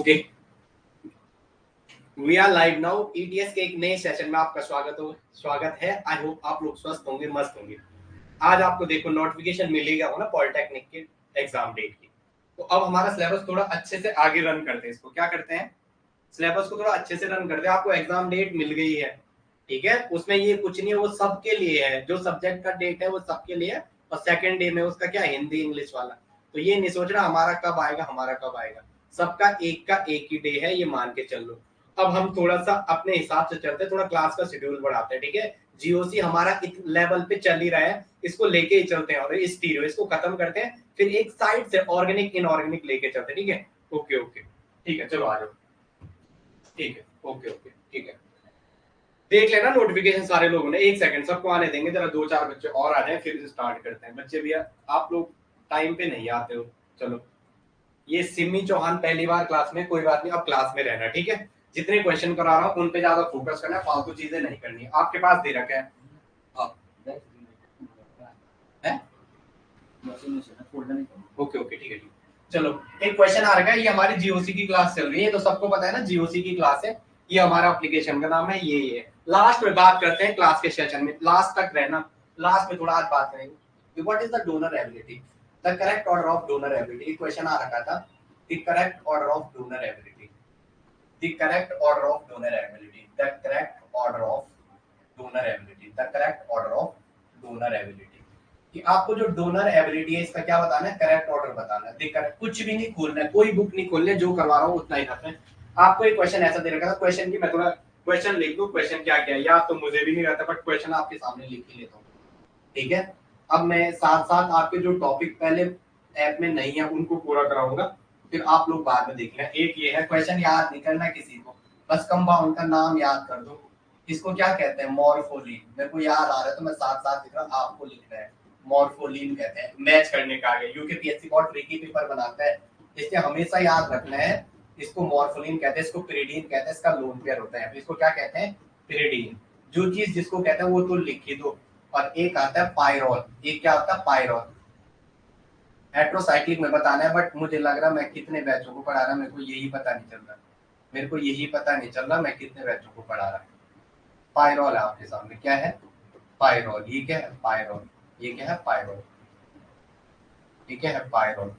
Okay, we are live now. ETS के एक नए सेशन में आपका स्वागत है। आई होप आप लोग स्वस्थ होंगे, मस्त होंगे। आज आपको देखो नोटिफिकेशन मिलेगा हो ना पॉलिटेक्निक के एग्जाम डेट की। तो अब हमारा सिलेबस थोड़ा अच्छे से आगे रन करते हैं। इसको क्या करते हैं, सिलेबस को थोड़ा अच्छे से रन करते हैं। आपको एग्जाम डेट मिल गई है, ठीक है, उसमें ये कुछ नहीं है, वो सबके लिए है। जो सब्जेक्ट का डेट है वो सबके लिए है, और सेकंड डे में उसका क्या, हिंदी इंग्लिश वाला। तो ये नहीं सोच रहा हमारा कब आएगा, हमारा कब आएगा। सबका एक ही डे है, ये मान के चल लो। अब हम थोड़ा सा अपने हिसाब से चलते हैं, थोड़ा क्लास का शेड्यूल बढ़ाते हैं, ठीक है। जीओसी हमारा इस लेवल पे चल ही रहा है, इसको लेके ही चलते हैं, और इस स्टीरियो इसको खत्म करते हैं, फिर एक साइड से ऑर्गेनिक इनऑर्गेनिक लेके चलते हैं, ठीक है। ओके ओके ठीक है, चलो आ जाओ। ठीक है, ओके ओके ठीक है। देख लेना नोटिफिकेशन सारे लोगों ने, एक सेकंड सबको आने देंगे, जरा 2-4 बच्चे और आ जाए फिर स्टार्ट करते हैं। बच्चे भैया आप लोग टाइम पे नहीं आते हो। चलो, ये सिमी चौहान पहली बार क्लास में, कोई बात नहीं, अब क्लास में रहना, ठीक है। जितने क्वेश्चन करा रहा हूँ उन पे ज्यादा फोकस करना है, फालतू चीजें नहीं करनी है। आपके पास दे रखा है, ओके ओके ठीक है ठीक। चलो, एक क्वेश्चन आ रखा है, ये हमारी जीओसी की क्लास चल रही है, तो सबको पता है ना जीओसी की क्लास है। ये हमारा एप्लीकेशन का नाम है, ये लास्ट में बात करते हैं क्लास के सेशन में, लास्ट तक रहना। लास्ट में थोड़ा आज बात करेंगे। What is the donor ability, the correct order of donor ability. Question आ रखा था, the correct order of donor ability, the correct order of donor ability, the correct order of donor ability, the correct order of donor ability. कि आपको जो donor ability है इसका क्या बताना है, करेक्ट ऑर्डर बताना है। देखकर कुछ भी नहीं खोलना है, कोई बुक नहीं खोलनी है, जो करवा रहा हूँ उतना ही करना है। आपको एक क्वेश्चन ऐसा दे रखा था, क्वेश्चन की मैं थोड़ा क्वेश्चन लिख दूं, क्वेश्चन क्या क्या है याद तो मुझे भी नहीं रहता, बट क्वेश्चन आपके सामने लिख ही लेता हूँ, ठीक है। अब मैं साथ साथ आपके जो टॉपिक पहले ऐप में नहीं है उनको पूरा कराऊंगा, फिर आप लोग बाद में देख लें। एक ये है, क्वेश्चन याद नहीं करना किसी को, बस कंपाउंड का नाम याद कर दो। इसको क्या कहते हैं, मॉर्फोलीन। मेरे को याद आ रहा है तो मैं साथ साथ लिख रहा हूँ, आपको लिखना है। मॉर्फोलीन कहते हैं, मैच करने का आगे यूकेपीएससी बहुत ट्रिकी पेपर बनाता है, इसलिए हमेशा याद रखना है। इसको मॉर्फोलीन कहते हैं, इसको पिरिडीन कहते हैं, इसका लोन पेयर होता है। इसको क्या कहते हैं, पिरिडीन। जो चीज जिसको कहते हैं वो तो लिख ही दो। और एक आता है पायरोल, एक क्या होता है, पायरोल। हेट्रोसाइक्लिक में बताना है, बट मुझे लग रहा मैं कितने बैचों को पढ़ा रहा, मेरे को यही पता नहीं चल रहा। मेरे को यही पता नहीं चल रहा मैं कितने बैचों को पढ़ा रहा। पायरोल है आपके सामने, क्या है, पायरोल। ये क्या है, पायरोल। ये क्या है, पायरोल। ये क्या है, पायरोल।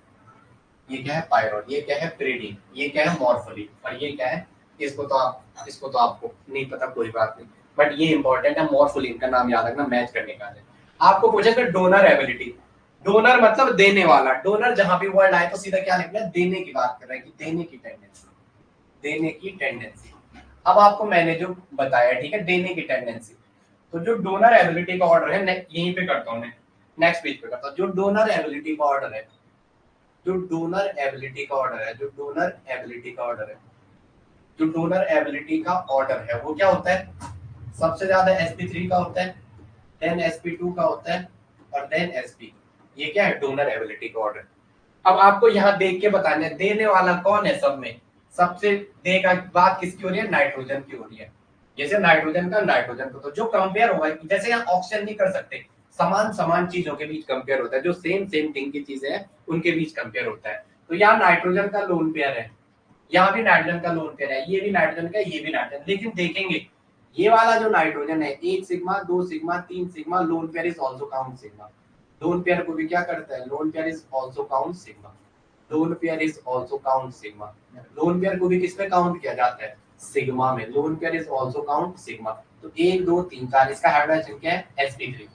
ये क्या है, पायरोल। ये क्या है, पिरिडीन। ये क्या है, मॉर्फोलीन। और ये क्या है, इसको तो आपको नहीं पता, कोई बात नहीं, बट ये इंपॉर्टेंट है। मॉर्फोलीन का नाम याद रखना, मैच करने का है। आपको पूछेगा डोनर एबिलिटी। डोनर मतलब देने वाला। डोनर जहां भी वर्ड आए तो सीधा क्या लिखना है, देने की बात कर रहा है, कि देने की टेंडेंसी, देने की टेंडेंसी। अब आपको मैंने जो बताया, ठीक है, देने की टेंडेंसी। तो जो डोनर एबिलिटी का ऑर्डर है, यहीं पे करता हूँ मैं, नेक्स्ट पेज पे करता हूँ। जो डोनर एबिलिटी का ऑर्डर है, जो डोनर एबिलिटी का ऑर्डर है, जो डोनर एबिलिटी का ऑर्डर है, जो डोनर एबिलिटी का ऑर्डर है, वो क्या होता है, सबसे ज्यादा sp3 का होता है, देन sp2 का होता है, और देन sp। ये क्या है, डोनर एबिलिटी का ऑर्डर। अब आपको यहाँ देख के बताना है देने वाला कौन है सब में। सबसे दे का बात किसकी हो रही है, नाइट्रोजन की हो रही है। जैसे नाइट्रोजन का नाइट्रोजन को, तो जो कंपेयर होगा, जैसे यहाँ ऑक्सीजन नहीं कर सकते, समान समान चीजों के बीच कंपेयर होता है, जो सेम सेम थिंग की चीजें हैं उनके बीच कंपेयर होता है। तो यहाँ नाइट्रोजन का लोन पेयर है, यहाँ भी नाइट्रोजन का लोन पेयर है, ये भी नाइट्रोजन का, ये भी नाइट्रोजन। लेकिन देखेंगे ये वाला जो नाइट्रोजन है, 1 sigma 2 sigma 3 sigma, lone pair is also count sigma. Lone pair को भी क्या करता है, lone pair is also count sigma. Lone pair is also count sigma. Lone pair को भी किसमें काउंट किया जाता है, सिग्मा में। Lone pair is also count sigma. तो 1 2 3 4, इसका हाइड्रोजन क्या है, sp3।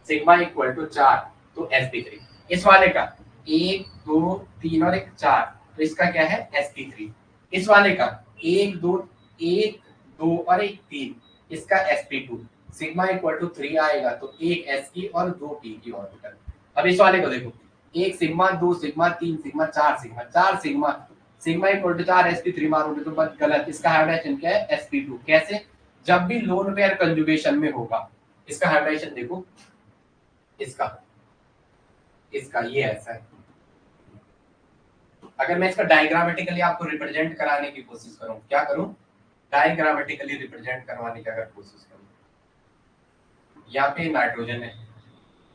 सिग्मा इक्वल टू 4, तो sp3। इस वाले का 1 2 3 और 1 4, तो इसका क्या है, sp3। इस वाले का 1 2 1 2 और 1 3, इसका sp2। सिग्मा इक्वल टू 3 आएगा, तो 1 s की और 2 p की ऑर्बिटल। अब इस वाले को देखो, 1 sigma 2 sigma 3 sigma 4 sigma, 4 sigma, sigma equal to 4 sp3 मारोगे तो बस गलत। इसका हाइब्रिडेशन क्या है, sp2। कैसे, जब भी लोन पेयर कंजुगेशन में होगा। इसका हाइब्रिडेशन देखो, इसका इसका ये ऐसा है। अगर मैं इसका डायग्रामेटिकली आपको रिप्रेजेंट कराने की कोशिश करूं, क्या करूं, डायग्रामेटिकली रिप्रेजेंट करवाने की अगर कोशिश करूं, यहाँ पे नाइट्रोजन है,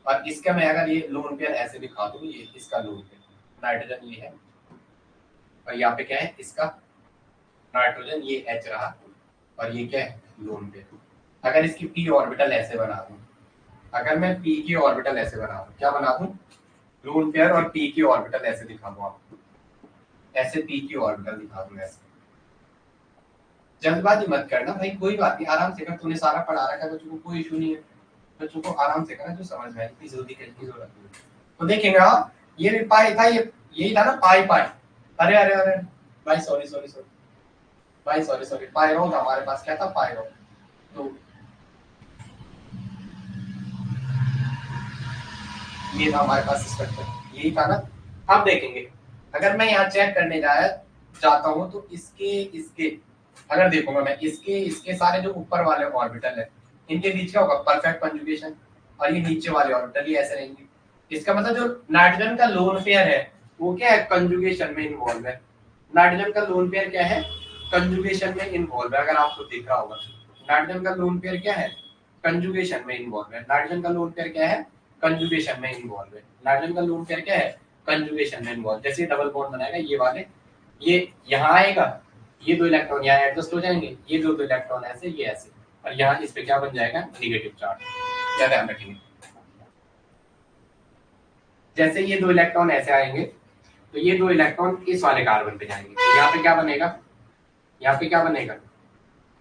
और इसका मैं अगर ये लोन पेयर ऐसे दिखा दूं, ये इसका लोन पेयर नाइट्रोजन ये है, और यहाँ पे क्या है, इसका नाइट्रोजन, ये H रहा, और ये क्या है, लोन पेयर। अगर इसकी p ऑर्बिटल ऐसे बना दूं, अगर मैं p की ऑर्बिटल ऐसे बना दूं, क्या बना दूं, लोन पेयर, और p की ऑर्बिटल ऐसे दिखा दूं आपको, ऐसे p की ऑर्बिटल दिखा दूं ऐसे। जल्दबाजी मत करना भाई, कोई बात नहीं, आराम से कर, तूने सारा पढ़ा रखा है, बच्चों को कोई इशू नहीं है, बच्चों को आराम से करना, जो समझ में आए, इतनी जल्दी करने की जरूरत नहीं। तो देखेंगे आप, ये भी पाई था, ये यही था ना, पाई पाई, अरे अरे अरे भाई, सॉरी सॉरी सॉरी भाई, सॉरी सॉरी, पायरो था हमारे पास, क्या था, पायरो। तो ये था हमारे पास स्ट्रक्चर, यही था ना। अब देखेंगे, अगर मैं यहाँ चेक करने जाता हूँ, तो इसके इसके अगर देखूंगा मैं, इसके इसके सारे जो ऊपर वाले ऑर्बिटल है, इनके बीच क्या होगा, परफेक्ट कंजुगेशन, और ये नीचे वाले ऑर्बिटल ये ऐसे रहेंगे। इसका मतलब जो नाइट्रोजन का लोन पेयर है वो क्या है, कंजुगेशन में इन्वॉल्व है। नाइट्रोजन का लोन पेयर क्या है, कंजुगेशन में इन्वॉल्व है। अगर आपको दिख रहा होगा, नाइट्रोजन का लोन पेयर क्या है, कंजुगेशन में इन्वॉल्व है। नाइट्रोजन का लोन पेयर क्या है, कंजुगेशन में इन्वॉल्व है। नाइट्रोजन का लोन पेयर क्या है, कंजुगेशन में इन्वॉल्व। जैसे डबल बॉन्ड बनाएगा, ये वाले, ये यहाँ आएगा, ये दो इलेक्ट्रॉन यहाँ एडजस्ट हो जाएंगे, ये दो इलेक्ट्रॉन ऐसे, ये ऐसे, और यहाँ इस पे क्या बन जाएगा, नेगेटिव चार्ज। क्या ध्यान रखेंगे, जैसे ये दो इलेक्ट्रॉन ऐसे आएंगे, तो ये दो इलेक्ट्रॉन इस वाले कार्बन पे जाएंगे, तो यहाँ पे क्या बनेगा, यहाँ पे क्या बनेगा।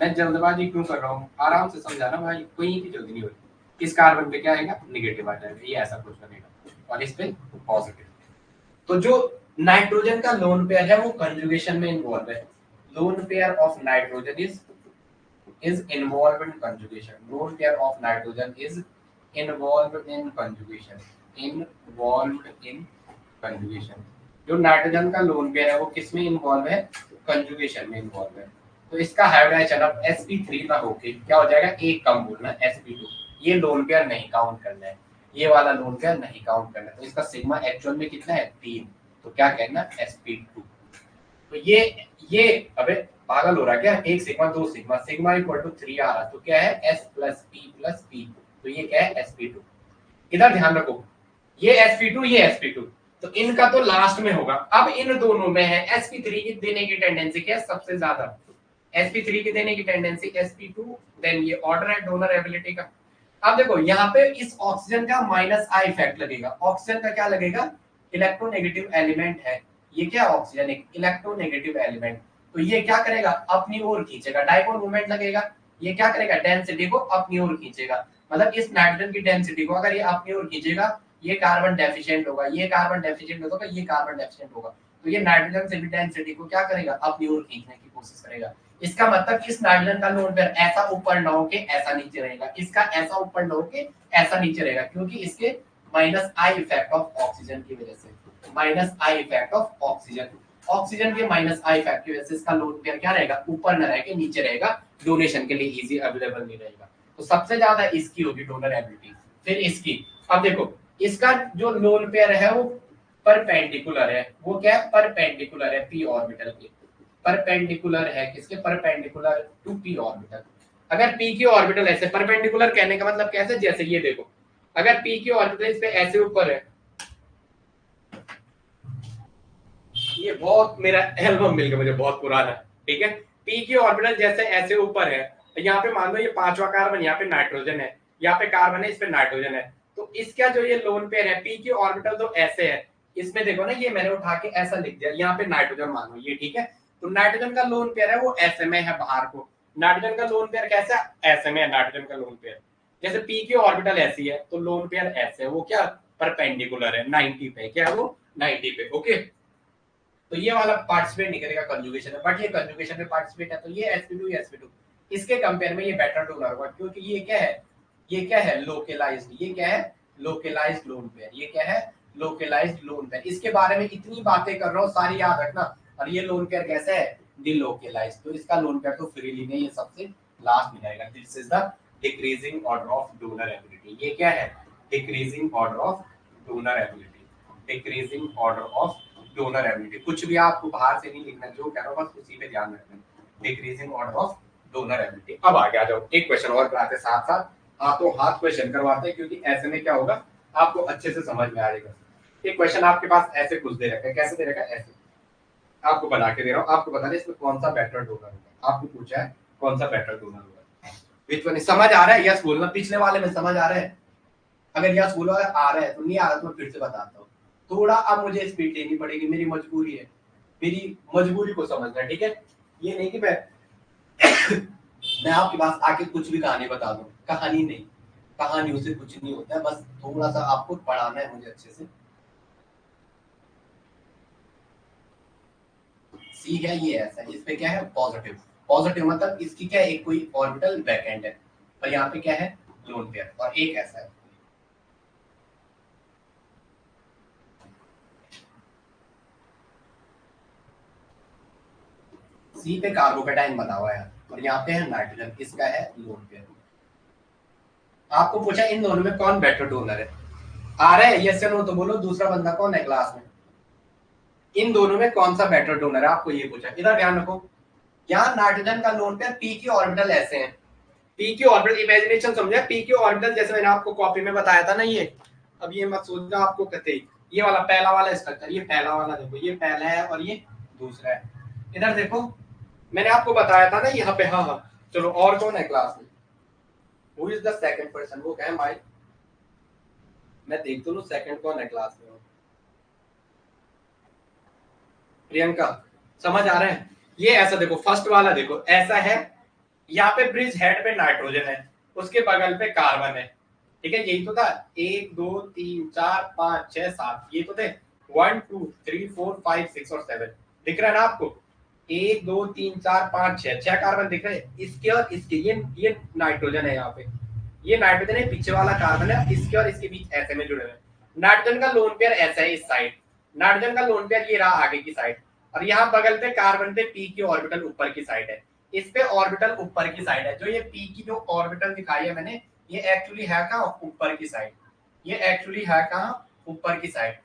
मैं जल्दबाजी क्यों कर रहा हूँ, आराम से समझाना भाई, कोई की जल्दी नहीं होती। इस कार्बन पे क्या आएगा, नेगेटिव आ जाएगा, ये ऐसा कुछ बनेगा, और इस पे पॉजिटिव। तो जो नाइट्रोजन का लोन पेयर है वो कंजुगेशन में इन्वॉल्व है। Lone pair of nitrogen is involved in conjugation. Lone pair of nitrogen is involved in conjugation. Involved in conjugation. जो नाइट्रोजन का लोन पेयर है वो किस में इन्वॉल्व है, कंजुगेशन में इन्वॉल्व है। तो इसका हाइब्रिडाइजेशन अब sp3 ना होके क्या हो जाएगा, एक कम बोलना, sp2। ये लोन पेयर नहीं काउंट करना है, ये वाला लोन पेयर नहीं काउंट करना है। तो इसका सिग्मा एक्चुअल में कितना है, 3। तो क्या कहना, sp2। तो ये अबे पागल हो रहा है क्या, एक सिग्मा दो सिग्मा, सिग्मा इक्वल टू 3 आ रहा, तो क्या है, s प्लस p, तो ये क्या है, sp2। इधर ध्यान रखो, ये sp2, ये sp2, तो इनका तो लास्ट में होगा। अब इन दोनों में है sp3 की देने की टेंडेंसी क्या है, सबसे ज्यादा sp3 की देने की टेंडेंसी sp2, देन ये ऑर्डर है डोनर एबिलिटी का। अब देखो यहाँ पे इस ऑक्सीजन का माइनस आई इफेक्ट लगेगा। ऑक्सीजन का क्या लगेगा, इलेक्ट्रोनेगेटिव एलिमेंट है, ये क्या ऑक्सीजन एक इलेक्ट्रोनेगेटिव एलिमेंट, तो ये क्या करेगा, अपनी ओर खींचेगा, डाइपोल मोमेंट लगेगा, ये क्या करेगा, डेंसिटी को अपनी ओर खींचेगा। मतलब इस नाइट्रोजन की डेंसिटी को अगर ये अपनी ओर खींचेगा, ये कार्बन डेफिशिएंट होगा, ये कार्बन डेफिशिएंट होगा, ये कार्बन डेफिशिएंट होगा, तो ये नाइट्रोजन से भी डेंसिटी को क्या करेगा, अपनी ओर खींचने की कोशिश करेगा। इसका मतलब इस नाइट्रोजन का लोन पेयर ऐसा ऊपर ना होके ऐसा नीचे रहेगा, इसका ऐसा ऊपर ना होके ऐसा नीचे रहेगा, क्योंकि इसके minus I effect of oxygen की वजह से, minus I effect of oxygen, oxygen के माइनस आई इफेक्ट की वजह से इसका लोन पेयर क्या रहेगा, ऊपर न रह के नीचे रहेगा, डोनेशन के लिए इजी अवेलेबल नहीं रहेगा। तो सबसे ज्यादा इसकी होगी डोनर एबिलिटी, फिर इसकी। अब देखो इसका जो लोन पेयर है वो परपेंडिकुलर है, वो क्या है, परपेंडिकुलर है पी ऑर्बिटल के, परपेंडिकुलर है किसके, परपेंडिकुलर टू पी ऑर्बिटल। अगर पी की ऑर्बिटल ऐसे, परपेंडिकुलर कहने का मतलब कैसे, जैसे ये देखो, अगर पी की ऑर्बिटल इस पे ऐसे ऊपर है, ये बहुत मेरा एल्बम मिल गया मुझे, बहुत पुराना, ठीक है। पी की ऑर्बिटल जैसे ऐसे ऊपर है, तो यहाँ पे मान लो ये पांचवा कार्बन, यहाँ पे नाइट्रोजन है, यहाँ पे कार्बन है, इस पे नाइट्रोजन है, तो इसका जो ये लोन पेयर है, पी की ऑर्बिटल तो ऐसे है, इसमें देखो ना, ये मैंने उठा के ऐसा लिख दिया, यहाँ पे नाइट्रोजन मान लो ये, ठीक है। तो नाइट्रोजन का लोन पेयर है वो ऐसे में है बाहर को, नाइट्रोजन का लोन पेयर कैसा, ऐसे में है नाइट्रोजन का लोन पेयर। जैसे पी की ऑर्बिटल ऐसी है तो लोन पेयर ऐसे है, वो क्या परपेंडिकुलर है 90 पे, क्या है वो 90 पे, ओके। तो ये वाला पार्टिसिपेट नहीं करेगा कंजुगेशन में, बट ये कंजुगेशन में पार्टिसिपेट है, तो ये sp2 ये sp2 इसके कंपेयर में ये बेटर डोनर होगा, क्योंकि ये क्या है, ये क्या है, लोकलाइज्ड, ये क्या है, लोकलाइज्ड लोन पेयर, ये क्या है, लोकलाइज्ड लोन पेयर। इसके बारे में इतनी बातें कर रहा हूँ, सारी याद रखना। और ये लोन पेयर कैसे है, डिलोकलाइज्ड, तो इसका लोन पेयर तो फ्रीली नहीं, ये सबसे लास्ट में जाएगा। This is the decreasing order of donor ability, ये क्या है, decreasing order of donor ability, decreasing order of donor ability. कुछ भी आपको बाहर से नहीं लिखना, जो कह रहा हूं बस उसी पे ध्यान रखना, decreasing order of donor ability. अब आगे आ जाओ, एक क्वेश्चन और कराते साथ साथ, हाथों हाथ क्वेश्चन करवाते हैं, क्योंकि ऐसे में क्या होगा, आपको अच्छे से समझ में आ जाएगा। एक क्वेश्चन आपके पास ऐसे कुछ दे रखा है, कैसे दे रखा है, ऐसे आपको बना के दे रहा हूँ, आपको बताना है इसमें कौन सा बेटर डोनर होगा। आपको पूछा है कौन सा बेटर डोनर होगा, विच वन। समझ आ रहा है? यस बोलना। पिछले वाले में समझ आ रहा है? अगर यस बोलो आ रहा है, तो नहीं आ रहा तो मैं फिर से बताता हूँ। थोड़ा अब मुझे स्पीड लेनी पड़ेगी, मेरी मजबूरी है, मेरी मजबूरी को समझना, ठीक है? ये नहीं कि मैं मैं आपके पास आके कुछ भी कहानी बता दूं, कहानी नहीं, कहानियों से कुछ नहीं होता है, बस थोड़ा सा आपको पढ़ाना है मुझे अच्छे से। सी है ये ऐसा है, इसमें क्या है पॉजिटिव, पॉजिटिव मतलब इसकी क्या है, एक कोई ऑर्बिटल बैकएंड है, और यहाँ पे क्या है लोन पेयर, और एक ऐसा है। सी पे कार्बोकेटाइन बना हुआ है और यहाँ पे है नाइट्रोजन, इसका है लोन पेयर। आपको पूछा इन दोनों में कौन बेटर डोनर है, आ रहा है यस या नो तो बोलो। दूसरा बंदा कौन है क्लास में, इन दोनों में कौन सा बेटर डोनर है, आपको ये पूछा। इधर ध्यान रखो, यहाँ नाइट्रोजन का लोन पेयर पी की ऑर्बिटल ऐसे हैं, पी की ऑर्बिटल इमेजिनेशन समझे, पी की ऑर्बिटल जैसे मैंने आपको कॉपी में बताया था ना, ये अब ये मत सोचना आपको कहते ये वाला पहला वाला स्ट्रक्चर, ये पहला वाला देखो, ये पहला है और ये दूसरा है। इधर देखो मैंने आपको बताया था ना यहाँ पे, हाँ हाँ चलो, और कौन है क्लास में, who is the second person, वो कहे माइक, मैं देख तो लूं सेकंड कौन है क्लास में। प्रियंका, समझ आ रहा है? ये ऐसा देखो, फर्स्ट वाला देखो ऐसा है, यहाँ पे ब्रिज हेड पे नाइट्रोजन है, उसके बगल पे कार्बन है, ठीक है? यही तो था, 1 2 3 4 5 6 7, ये तो थे 1 2 3 4 5 6 और 7, दिख रहा है ना आपको? 1 2 3 4 5 6, 6 कार्बन दिख रहे हैं, इसके और इसके, ये नाइट्रोजन है, यहाँ पे ये नाइट्रोजन है, पीछे वाला कार्बन है, इसके और इसके बीच ऐसे में जुड़े हुए। नाइट्रोजन का लोन पेयर ऐसा है इस साइड, नाइट्रोजन का लोन पेयर ये रहा आगे की साइड, और यहाँ बगल पे कार्बन पे पी की ऑर्बिटल ऊपर की साइड है, इस पे ऑर्बिटल ऊपर की साइड है। जो ये पी की जो ऑर्बिटल दिखाई है मैंने, ये एक्चुअली है कहाँ, ऊपर की साइड, ये एक्चुअली है कहाँ, ऊपर की साइड।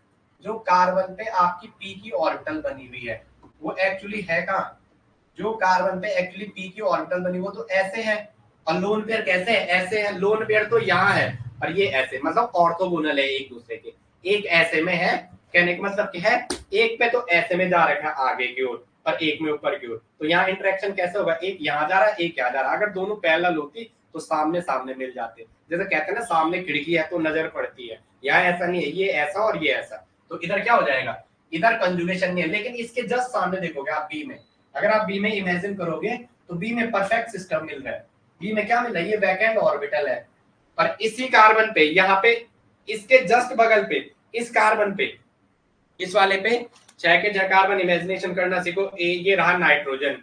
जो कार्बन पे आपकी पी की ऑर्बिटल बनी हुई है, वो एक्चुअली है कहाँ, जो कार्बन पे एक्चुअली पी की ऑर्बिटल बनी वो तो ऐसे है, और लोन पेयर कैसे है, ऐसे है। लोन पेयर तो यहाँ है और ये ऐसे, मतलब ऑर्थोगोनल है एक दूसरे के, एक ऐसे में है, कहने का मतलब क्या है, एक पे तो ऐसे में जा रखा है आगे की ओर और एक में ऊपर की ओर, तो यहाँ इंटरेक्शन कैसे होगा, एक यहाँ जा रहा है एक यहाँ जा रहा है। अगर दोनों पैरेलल होती तो सामने सामने मिल जाते, जैसे कहते हैं ना सामने खिड़की है तो नजर पड़ती है, यहाँ ऐसा नहीं है, ये ऐसा और ये ऐसा, तो इधर क्या हो जाएगा, इधर कंजुगेशन नहीं है। लेकिन इसके जस्ट सामने देखोगे आप बी में, अगर आप बी में इमेजिन करोगे तो बी में परफेक्ट सिस्टम मिल रहा है। बी में क्या मिल रहा है, ये वैकेंट ऑर्बिटल है, और इसी कार्बन पे यहाँ पे इसके जस्ट बगल पे इस कार्बन पे इस वाले पे 6 के 6 कार्बन इमेजिनेशन करना सीखो। ये रहा नाइट्रोजन,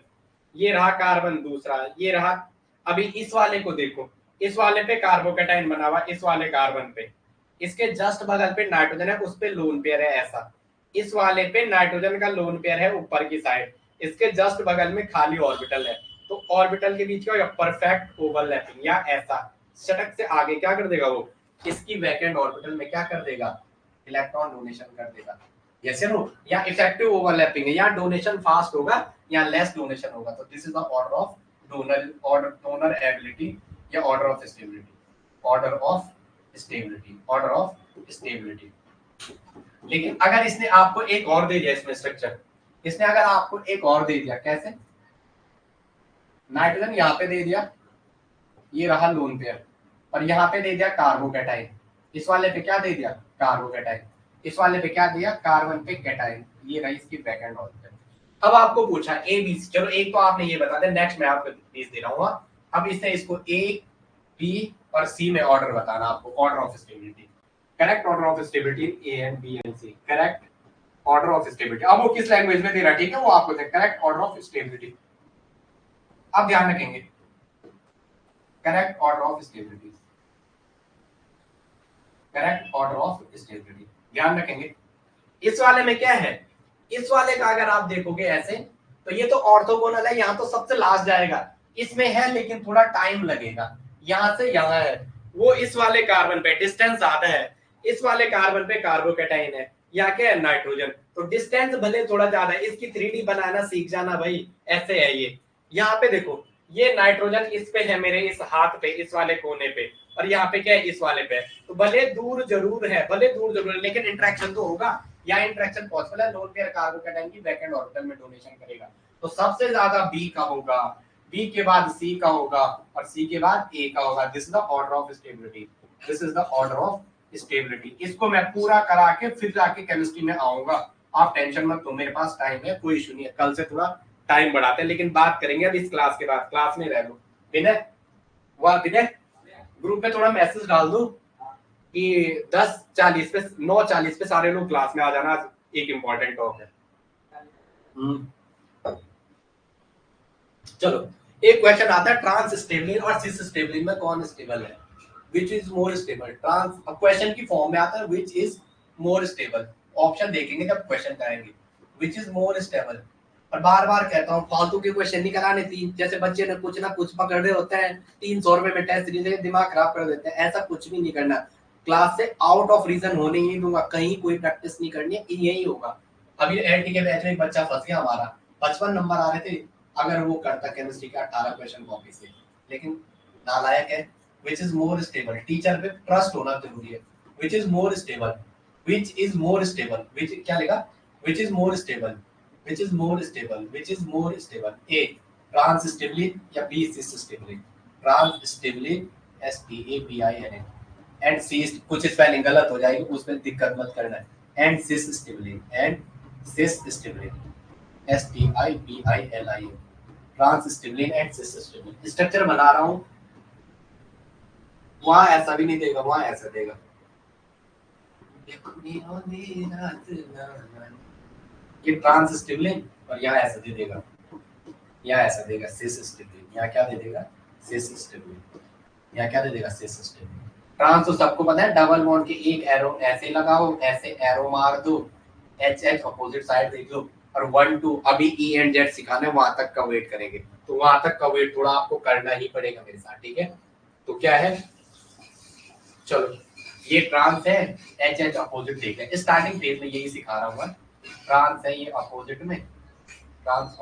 ये रहा कार्बन दूसरा, ये रहा, अभी इस वाले को देखो, इस वाले पे कार्बोकेटाइन बना हुआ, इस वाले कार्बन पे इसके जस्ट बगल पे नाइट्रोजन है, उस पे लोन पेयर है ऐसा, इस वाले पे नाइट्रोजन का लोन पेयर है ऊपर की साइड, इसके जस्ट बगल में खाली ऑर्बिटल है, तो ऑर्बिटल के बीच का परफेक्ट ओवरलैपिंग, या ऐसा सटक से आगे क्या कर देगा वो, इसकी वैकेंट ऑर्बिटल में क्या कर देगा, इलेक्ट्रॉन डोनेशन कर देगा। यस या नो, या इफेक्टिव ओवरलैपिंग है, या डोनेशन फास्ट होगा या लेस डोनेशन होगा। तो this is the order of donor ability या order of stability, order of stability, order of stability. लेकिन अगर इसने आपको एक और दे दिया इसमें स्ट्रक्चर, इसने अगर आपको एक और दे दिया, कैसे, नाइट्रोजन यहाँ पे दे दिया, ये रहा लोन पेयर, और यहाँ पे दे दिया कार्बोकेटाइन, इस वाले पे क्या दे दिया कार्बोकेटाइन, इस वाले पे क्या दिया कार्बन पे कैटाइन, ये रही इसकी वैकेंट ऑर्बिटल। अब आपको पूछा ए बी, चलो एक तो आपने ये बता दिया, नेक्स्ट मैं आपको भेज दे रहा हूँ। अब इसने इसको ए बी और सी में ऑर्डर बताना आपको, order of stability, correct order of stability A and B and C, correct order of stability. अब वो किस लैंग्वेज में दे रहा है, ठीक है, वो आपको करेक्ट ऑर्डर ऑफ स्टेबिलिटी। अब ध्यान रखेंगे, correct order of stability, correct order of stability, ध्यान रखेंगे। इस वाले में क्या है, इस वाले का अगर आप देखोगे ऐसे, तो ये तो ऑर्थोगोनल है, यहाँ तो सबसे लास्ट जाएगा, इसमें है लेकिन थोड़ा टाइम लगेगा, यहाँ से यहाँ है, वो इस वाले कार्बन पे डिस्टेंस ज्यादा है, इस वाले कार्बन पे कार्बोकेटाइन है, यहाँ क्या है नाइट्रोजन, तो डिस्टेंस भले थोड़ा ज्यादा है, इसकी 3D बनाना सीख जाना भाई, ऐसे है ये। यहाँ पे देखो ये नाइट्रोजन इस पे है मेरे, इस हाथ पे, इस वाले कोने पे, और यहाँ पे क्या है इस वाले पे, तो भले दूर जरूर है, भले दूर जरूर है, लेकिन इंटरेक्शन तो होगा। या इंटरेक्शन पॉसिबल है, लोन पेयर कार्बोकैटायन की बैक एंड ऑर्बिटल में डोनेशन करेगा। तो सबसे ज्यादा बी का होगा, बी के बाद सी का होगा और सी के बाद ए का होगा। This is the order of stability, this is the order of stability. इसको मैं पूरा करा के फिर जाके केमिस्ट्री में आऊंगा, आप टेंशन मत लो, मेरे पास टाइम है, कोई इशू नहीं है। कल से थोड़ा टाइम बढ़ाते हैं, लेकिन बात करेंगे अब इस क्लास के बाद। क्लास में रह लो विनय, वाह विनय, ग्रुप में थोड़ा मैसेज डाल दो कि 10:40 पे 9:40 पे सारे लोग क्लास में आ जाना, एक इम्पोर्टेंट टॉक है। चलो एक क्वेश्चन आता है, ट्रांस स्टेबलिन और सिस स्टेबलिन में कौन स्टेबल है, which is more stable. Trans अब क्वेश्चन की फॉर्म में आता है which is more stable, option देखेंगे जब क्वेश्चन करेंगे, विच इज मोर स्टेबल। और बार बार कहता हूँ फालतू के क्वेश्चन नहीं कराने, तीन जैसे बच्चे ने कुछ ना कुछ पकड़ रहे होते हैं, 300 रुपए में टेस्ट सीरीज दिमाग खराब कर देते हैं, ऐसा कुछ भी नहीं करना। क्लास से आउट ऑफ रीजन होने ही दूंगा, कहीं कोई प्रैक्टिस नहीं करनी है, यही होगा। अभी एलटी के बैच में एक बच्चा फंस गया हमारा, 55 नंबर आ रहे थे, अगर वो करता केमिस्ट्री का 18 क्वेश्चन कॉपी से, लेकिन नालायक है। Which is more stable, teacher पे ट्रस्ट होना जरूरी है। Which is more stable, which is more stable, which क्या लिखा, which is more stable, which is more stable, which is more stable, a trans stabilin या b cis stabilin। trans stabilin STABIN and cis, कुछ spelling गलत हो जाएगी उसमें दिक्कत मत करना है। and cis stabilin, and cis stabilin STIBILIN, trans stabilin and cis stabilin। Structure बना रहा हूँ, वहां ऐसा भी नहीं देगा, वहां ऐसा देगा, ये ट्रांस स्टेबलिन और यहाँ ऐसा दे देगा, यहाँ ऐसा देगा सिस स्टेबलिन, यहाँ क्या दे देगा सिस स्टेबलिन, यहाँ क्या दे देगा सिस स्टेबलिन। ट्रांस तो सबको पता है, डबल बॉन्ड के एक एरो ऐसे लगाओ, ऐसे एरो मार दो, एच एच अपोजिट साइड देख लो, और 1 2 अभी ई एंड जेड सिखाना है, वहां तक का वेट करेंगे, तो वहां तक का वेट थोड़ा आपको करना ही पड़ेगा मेरे साथ, ठीक है। तो क्या है, चलो ये ट्रांस है, एच एच अपोजिट देख लें, स्टार्टिंग फेज में यही सिखा रहा हूँ। ट्रांस है ये अपोजिट में, ट्रांस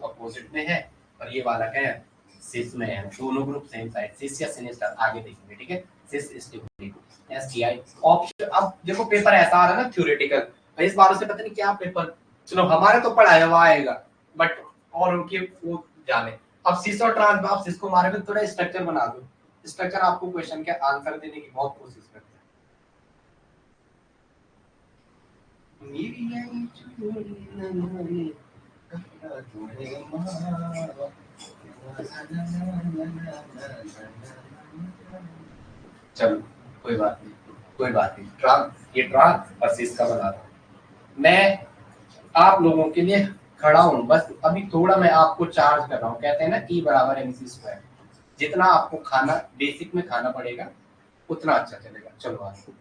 अपोजिट में है, और ये वाला क्या है सिस में है, दोनों ग्रुप सेम साइड, सिस या सिनिस्टर आगे देखेंगे, ठीक है। सिस स्टेबिलिटी एसटीआई ऑप्शन। अब देखो पेपर ऐसा आ रहा है ना थ्योरेटिकल, इस बार से पता नहीं क्या पेपर, चलो हमारे तो पढ़ाया हुआ आएगा, बट और उनके वो जाने। अब सिस और ट्रांस में आप सिस को मारे में थोड़ा स्ट्रक्चर बना दो, स्ट्रक्चर आपको क्वेश्चन के आंसर देने की बहुत कोशिश करते हैं। चलो कोई बात नहीं, कोई बात नहीं, ट्रांस ये ट्रांस और सिस का बना रहा हूं मैं, आप लोगों के लिए खड़ा हूं, बस अभी थोड़ा मैं आपको चार्ज कर रहा हूं, कहते हैं ना E बराबर mc स्क्वायर, जितना आपको खाना बेसिक में खाना पड़ेगा उतना अच्छा चलेगा। चलो आगे,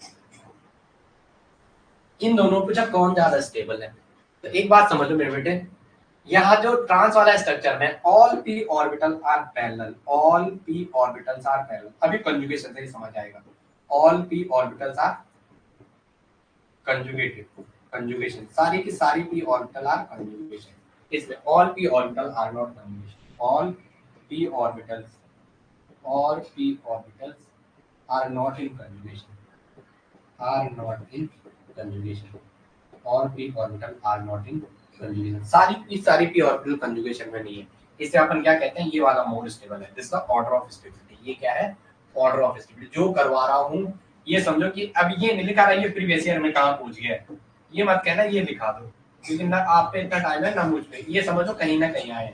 इन दोनों पे जब कौन ज्यादा स्टेबल है, तो एक बात समझ लो मेरे बेटे, यहाँ जो ट्रांस वाला स्ट्रक्चर में all p orbital are parallel, all p orbitals are parallel, अभी कंजुगेशन से ही समझ आएगा, all p orbitals are conjugated, conjugation सारी की सारी p ऑर्बिटल आर कंजुगेशन, इसमें all p orbital are not conjugation, all p orbitals, all p orbitals are not in conjugation, are not in conjugation, all p orbital are not in conjugation, सारी p orbital conjugation में नहीं है, इसे अपन क्या कहते हैं, ये वाला मोर स्टेबल है, this the order of stability. ये क्या है, ऑर्डर ऑफ स्टेबिलिटी। जो करवा रहा हूँ ये समझो कि अब ये नहीं लिखा रहा, ये प्रीवियस ईयर में कहाँ पूछ गया है, ये मत कहना ये लिखा दो, क्योंकि ना आप पे इतना टाइम है ना मुझ पे, ये समझो कहीं ना कहीं आए।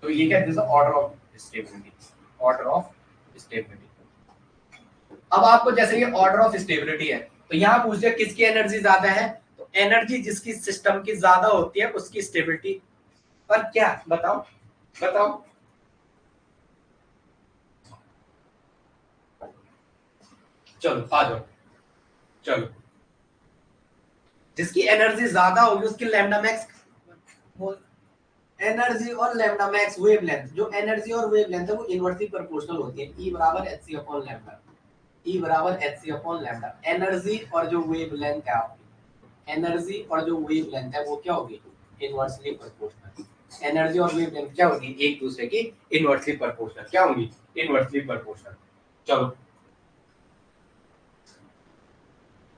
तो ये क्या, this the order of stability, order of stability. अब आपको जैसे ये ऑर्डर ऑफ स्टेबिलिटी है, तो यहाँ पूछ दिया किसकी एनर्जी ज्यादा है, तो एनर्जी जिसकी सिस्टम की ज्यादा होती है उसकी स्टेबिलिटी पर क्या, बताओ बताओ, चलो आ जाओ, चलो जिसकी एनर्जी ज्यादा होगी उसकी लैम्डा मैक्स, एनर्जी और लैम्डा मैक्स वेवलेंथ, जो एनर्जी और वेवलेंथ है वो इनवर्सली प्रोपोर्शनल होती है, E बराबर hc अपॉन लैम्डा, E बराबर hc अपॉन लैम्डा। एनर्जी और जो वेवलेंथ है आपकी, एनर्जी और जो वेवलेंथ है वो क्या होगी, इनवर्सली प्रोपोर्शनल। एनर्जी और वेवलेंथ क्या होगी, एक दूसरे की इनवर्सली प्रोपोर्शनल, क्या होगी, इनवर्सली प्रोपोर्शनल। चलो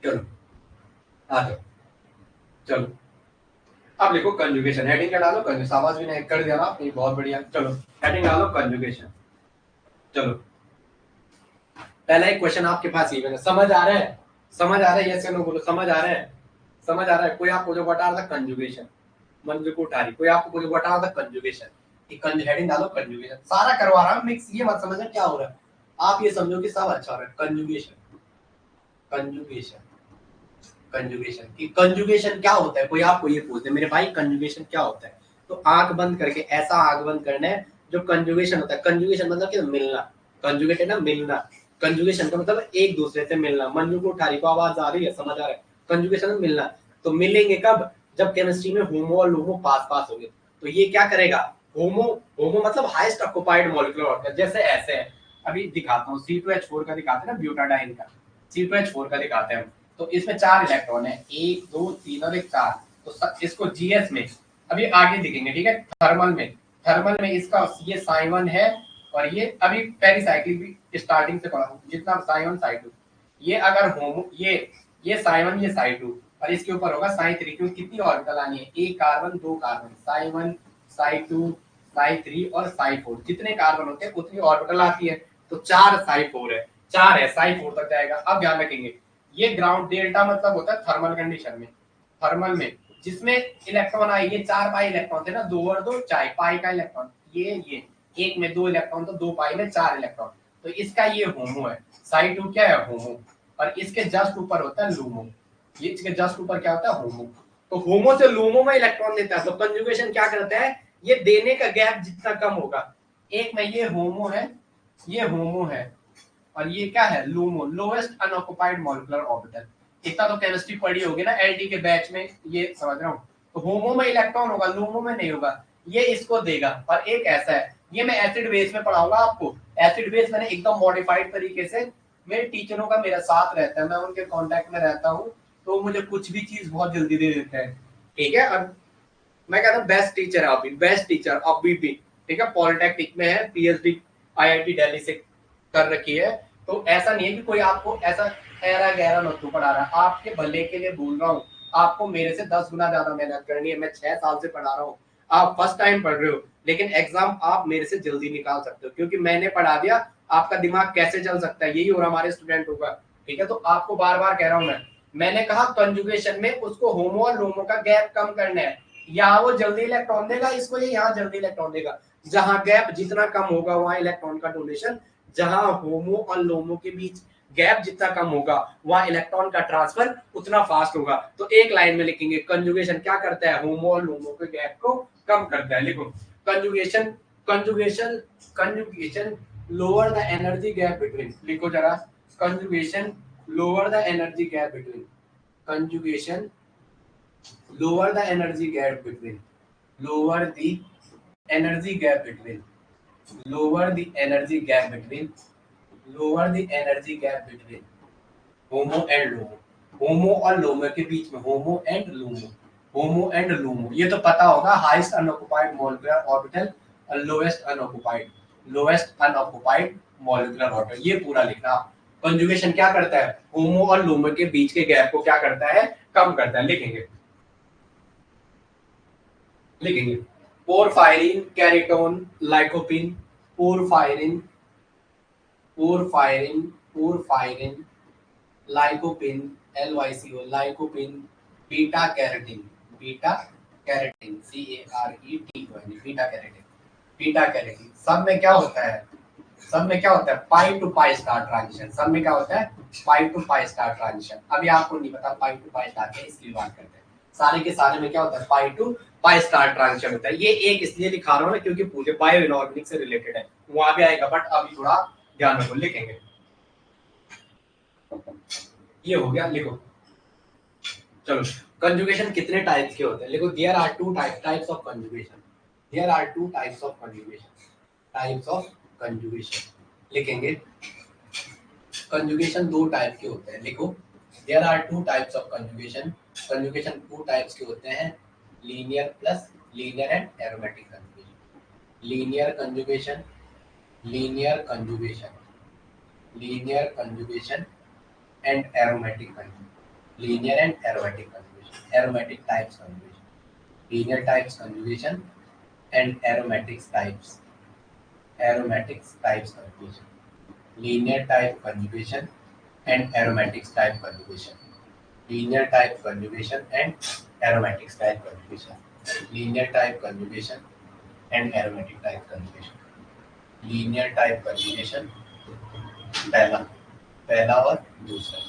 चलो आ जाओ, चलो अब लिखो कंजुगेशन। हेडिंग क्या डालो? कंजुगेशन। आवाज भी नहीं कर दिया ना आपने, बहुत बढ़िया। चलो हेडिंग डालो कंजुगेशन। चलो पहला एक क्वेश्चन आपके पास ये है, समझ आ रहा है? समझ आ रहा है? यस या नो बोलो, समझ आ रहा है? समझ आ रहा है? कोई आपको जो बता रहा था कंजुगेशन, मंजू को उठा रही, कोई आपको जो बता रहा था कंजुगेशन, हेडिंग डालो कंजुगेशन। सारा करवा रहा हूँ मिक्स, ये मत समझना क्या हो रहा है, आप ये समझो कि सब अच्छा हो रहा है। कंजुगेशन, कंजुगेशन, कंजुगेशन की कंजुगेशन क्या होता है? कोई आपको ये पूछते मेरे भाई कंजुगेशन क्या होता है, तो आंख बंद करके ऐसा आंख बंद करना है जो कंजुगेशन होता है। कंजुगेशन मतलब क्या? मिलना। कंजुगेट है ना, मिलना। कंजुगेशन का मतलब एक दूसरे से मिलना। मंजू को उठारी को आवाज आ रही है, समझ आ रहा है? कंजुगेशन में मिलना। तो मिलेंगे कब? जब केमिस्ट्री में होमो और लूमो पास पास होंगे। तो ये क्या करेगा? होमो, होमो मतलब हाईएस्ट ऑक्युपाइड मॉलिक्यूलर ऑर्बिटल। जैसे ऐसे है, अभी दिखाता हूँ, C2H4 का दिखाते हैं ना, ब्यूटाडाइन का, C2H4 का दिखाते हैं। तो इसमें 4 इलेक्ट्रॉन है, 1 2 3 और 1 4। तो इसको जीएस में अभी आगे दिखेंगे, ठीक है? थर्मल में, थर्मल में इसका ये साइवन है, और ये अभी पेरिसाइक्लिक भी स्टार्टिंग से पढ़ा, जितना साइवन साई2, ये अगर होमो, ये साइवन, ये साई2, और इसके ऊपर होगा साई3। क्योंकि कितनी ऑर्बिटल आनी है? एक कार्बन, दो कार्बन, साई1 साई2 साई3 और साई4। जितने कार्बन होते हैं उतनी ऑर्बिटल आती है। तो 4 साई4 है, 4 है, साई4 तक जाएगा। अब ध्यान रखेंगे, ये ग्राउंड डेल्टा मतलब होता है थर्मल कंडीशन में, थर्मल में जिसमें इलेक्ट्रॉन आए, ये 4 पाई इलेक्ट्रॉन थे ना, 2 और 2 4 पाई का इलेक्ट्रॉन, ये एक में 2 इलेक्ट्रॉन, तो 2 पाई में 4 इलेक्ट्रॉन। तो इसका ये होमो है, साई2 क्या है? होमो। और इसके जस्ट ऊपर होता है लूमो, ये इसके जस्ट ऊपर क्या होता है? होमो। तो होमो से लूमो में इलेक्ट्रॉन देता है। तो कंजुगेशन क्या करता है? ये देने का गैप जितना कम होगा, एक में ये होमो है, ये होमो है, और ये क्या है? LUMO, lowest unoccupied molecular orbital. इतना तो केमिस्ट्री पढ़ी होगी ना एलडी के बैच में, ये समझ रहा हूँ। तो होमो में इलेक्ट्रॉन होगा, लूमो में नहीं होगा, ये इसको देगा। और एक ऐसा है, ये मैं एसिड बेस में पढ़ाऊंगा आपको। एसिड बेस मैंने एकदम मॉडिफाइड तरीके से, मेरे टीचरों का मेरा साथ रहता है, मैं उनके कांटेक्ट में रहता हूँ, तो मुझे कुछ भी चीज बहुत जल्दी दे देते हैं, ठीक है? और मैं कहता हूँ बेस्ट टीचर है अभी, बेस्ट टीचर अभी भी, ठीक है? पॉलिटेक्निक में है, पीएचडी आईआईटी दिल्ली से कर रखी है। तो ऐसा नहीं है कि कोई आपको ऐसा ऐरा गहरा नत्थु पढ़ा रहा है, आपके भले के लिए बोल रहा हूँ। आपको मेरे से 10 गुना ज्यादा मेहनत करनी है, मैं 6 साल से पढ़ा रहा हूँ, आप फर्स्ट टाइम पढ़ रहे हो, लेकिन एग्जाम आप मेरे से जल्दी निकाल सकते हो, क्योंकि मैंने पढ़ा दिया। आपका दिमाग कैसे चल सकता है, यही और हमारे स्टूडेंट होगा, ठीक है? तो आपको बार बार कह रहा हूँ मैंने कहा कंजुगेशन में उसको होमो और लोमो का गैप कम करना है। यहाँ वो जल्दी इलेक्ट्रॉन देगा, इसको ये यहाँ जल्दी इलेक्ट्रॉन देगा। जहां गैप जितना कम होगा वहां इलेक्ट्रॉन का डोनेशन, जहां होमो और लोमो के बीच गैप जितना कम होगा वहां इलेक्ट्रॉन का ट्रांसफर उतना फास्ट होगा। तो एक लाइन में लिखेंगे कंजुगेशन क्या करता है? होमो और लोमो के गैप को कम करता है। लिखो conjugation, conjugation, conjugation lower the energy gap between, लिखो जरा, conjugation lower the energy gap between, conjugation lower the energy gap between, lower the energy gap between, lower the energy gap between, lower the energy gap between HOMO and LUMO, HOMO और LUMO के बीच में, HOMO and LUMO, HOMO and LUMO, ये तो पता होगा। Highest unoccupied molecular orbital और lowest unoccupied, lowest unoccupied molecular orbital, ये पूरा लिखना। कंजुगेशन क्या करता है? होमो और लोमो के बीच के गैप को क्या करता है? कम करता है। लिखेंगे, लिखेंगे porphyrin, carotene, lycopene, porphyrin, porphyrin, porphyrin, lycopene, LYCO, lycopene, beta carotene, beta carotene, CARETON, beta carotene, beta carotene, सब में क्या होता है? सब में क्या होता है? पाई टू पाई स्टार ट्रांजिशन। सब में क्या होता है? पाई टू पाई स्टार ट्रांजिशन। अभी आपको नहीं पता पाई टू पाई स्टार क्या, इसकी बात करते हैं। सारे के सारे में क्या होता है? पाई टू पाई स्टार ट्रांजिशन होता है। ये एक इसलिए दिखा रहा हूँ ना क्योंकि पूरे बायो इनऑर्गेनिक से रिलेटेड है, वहां भी आएगा, बट अभी थोड़ा ध्यान रखो। लिखेंगे, ये हो गया, लिखो। चलो कंजुगेशन कितने टाइप्स के होते हैं? लिखो there are two types of conjugation, there are two types of conjugation, types of conjugation. लिखेंगे कंजुगेशन दो टाइप के होते हैं। लिखो there are two types of conjugation, conjugation two types के होते हैं, linear plus linear and aromatic conjugation, linear conjugation, linear conjugation, linear conjugation and aromatic conjugation, linear and aromatic conjugation, aromatic types conjugation, linear types conjugation and aromatics types, aromatics types conjugation, linear type conjugation and aromatics type conjugation, linear type conjugation and aromatics type conjugation, linear type conjugation and aromatic type conjugation, linear type conjugation पहला पहला और दूसरा,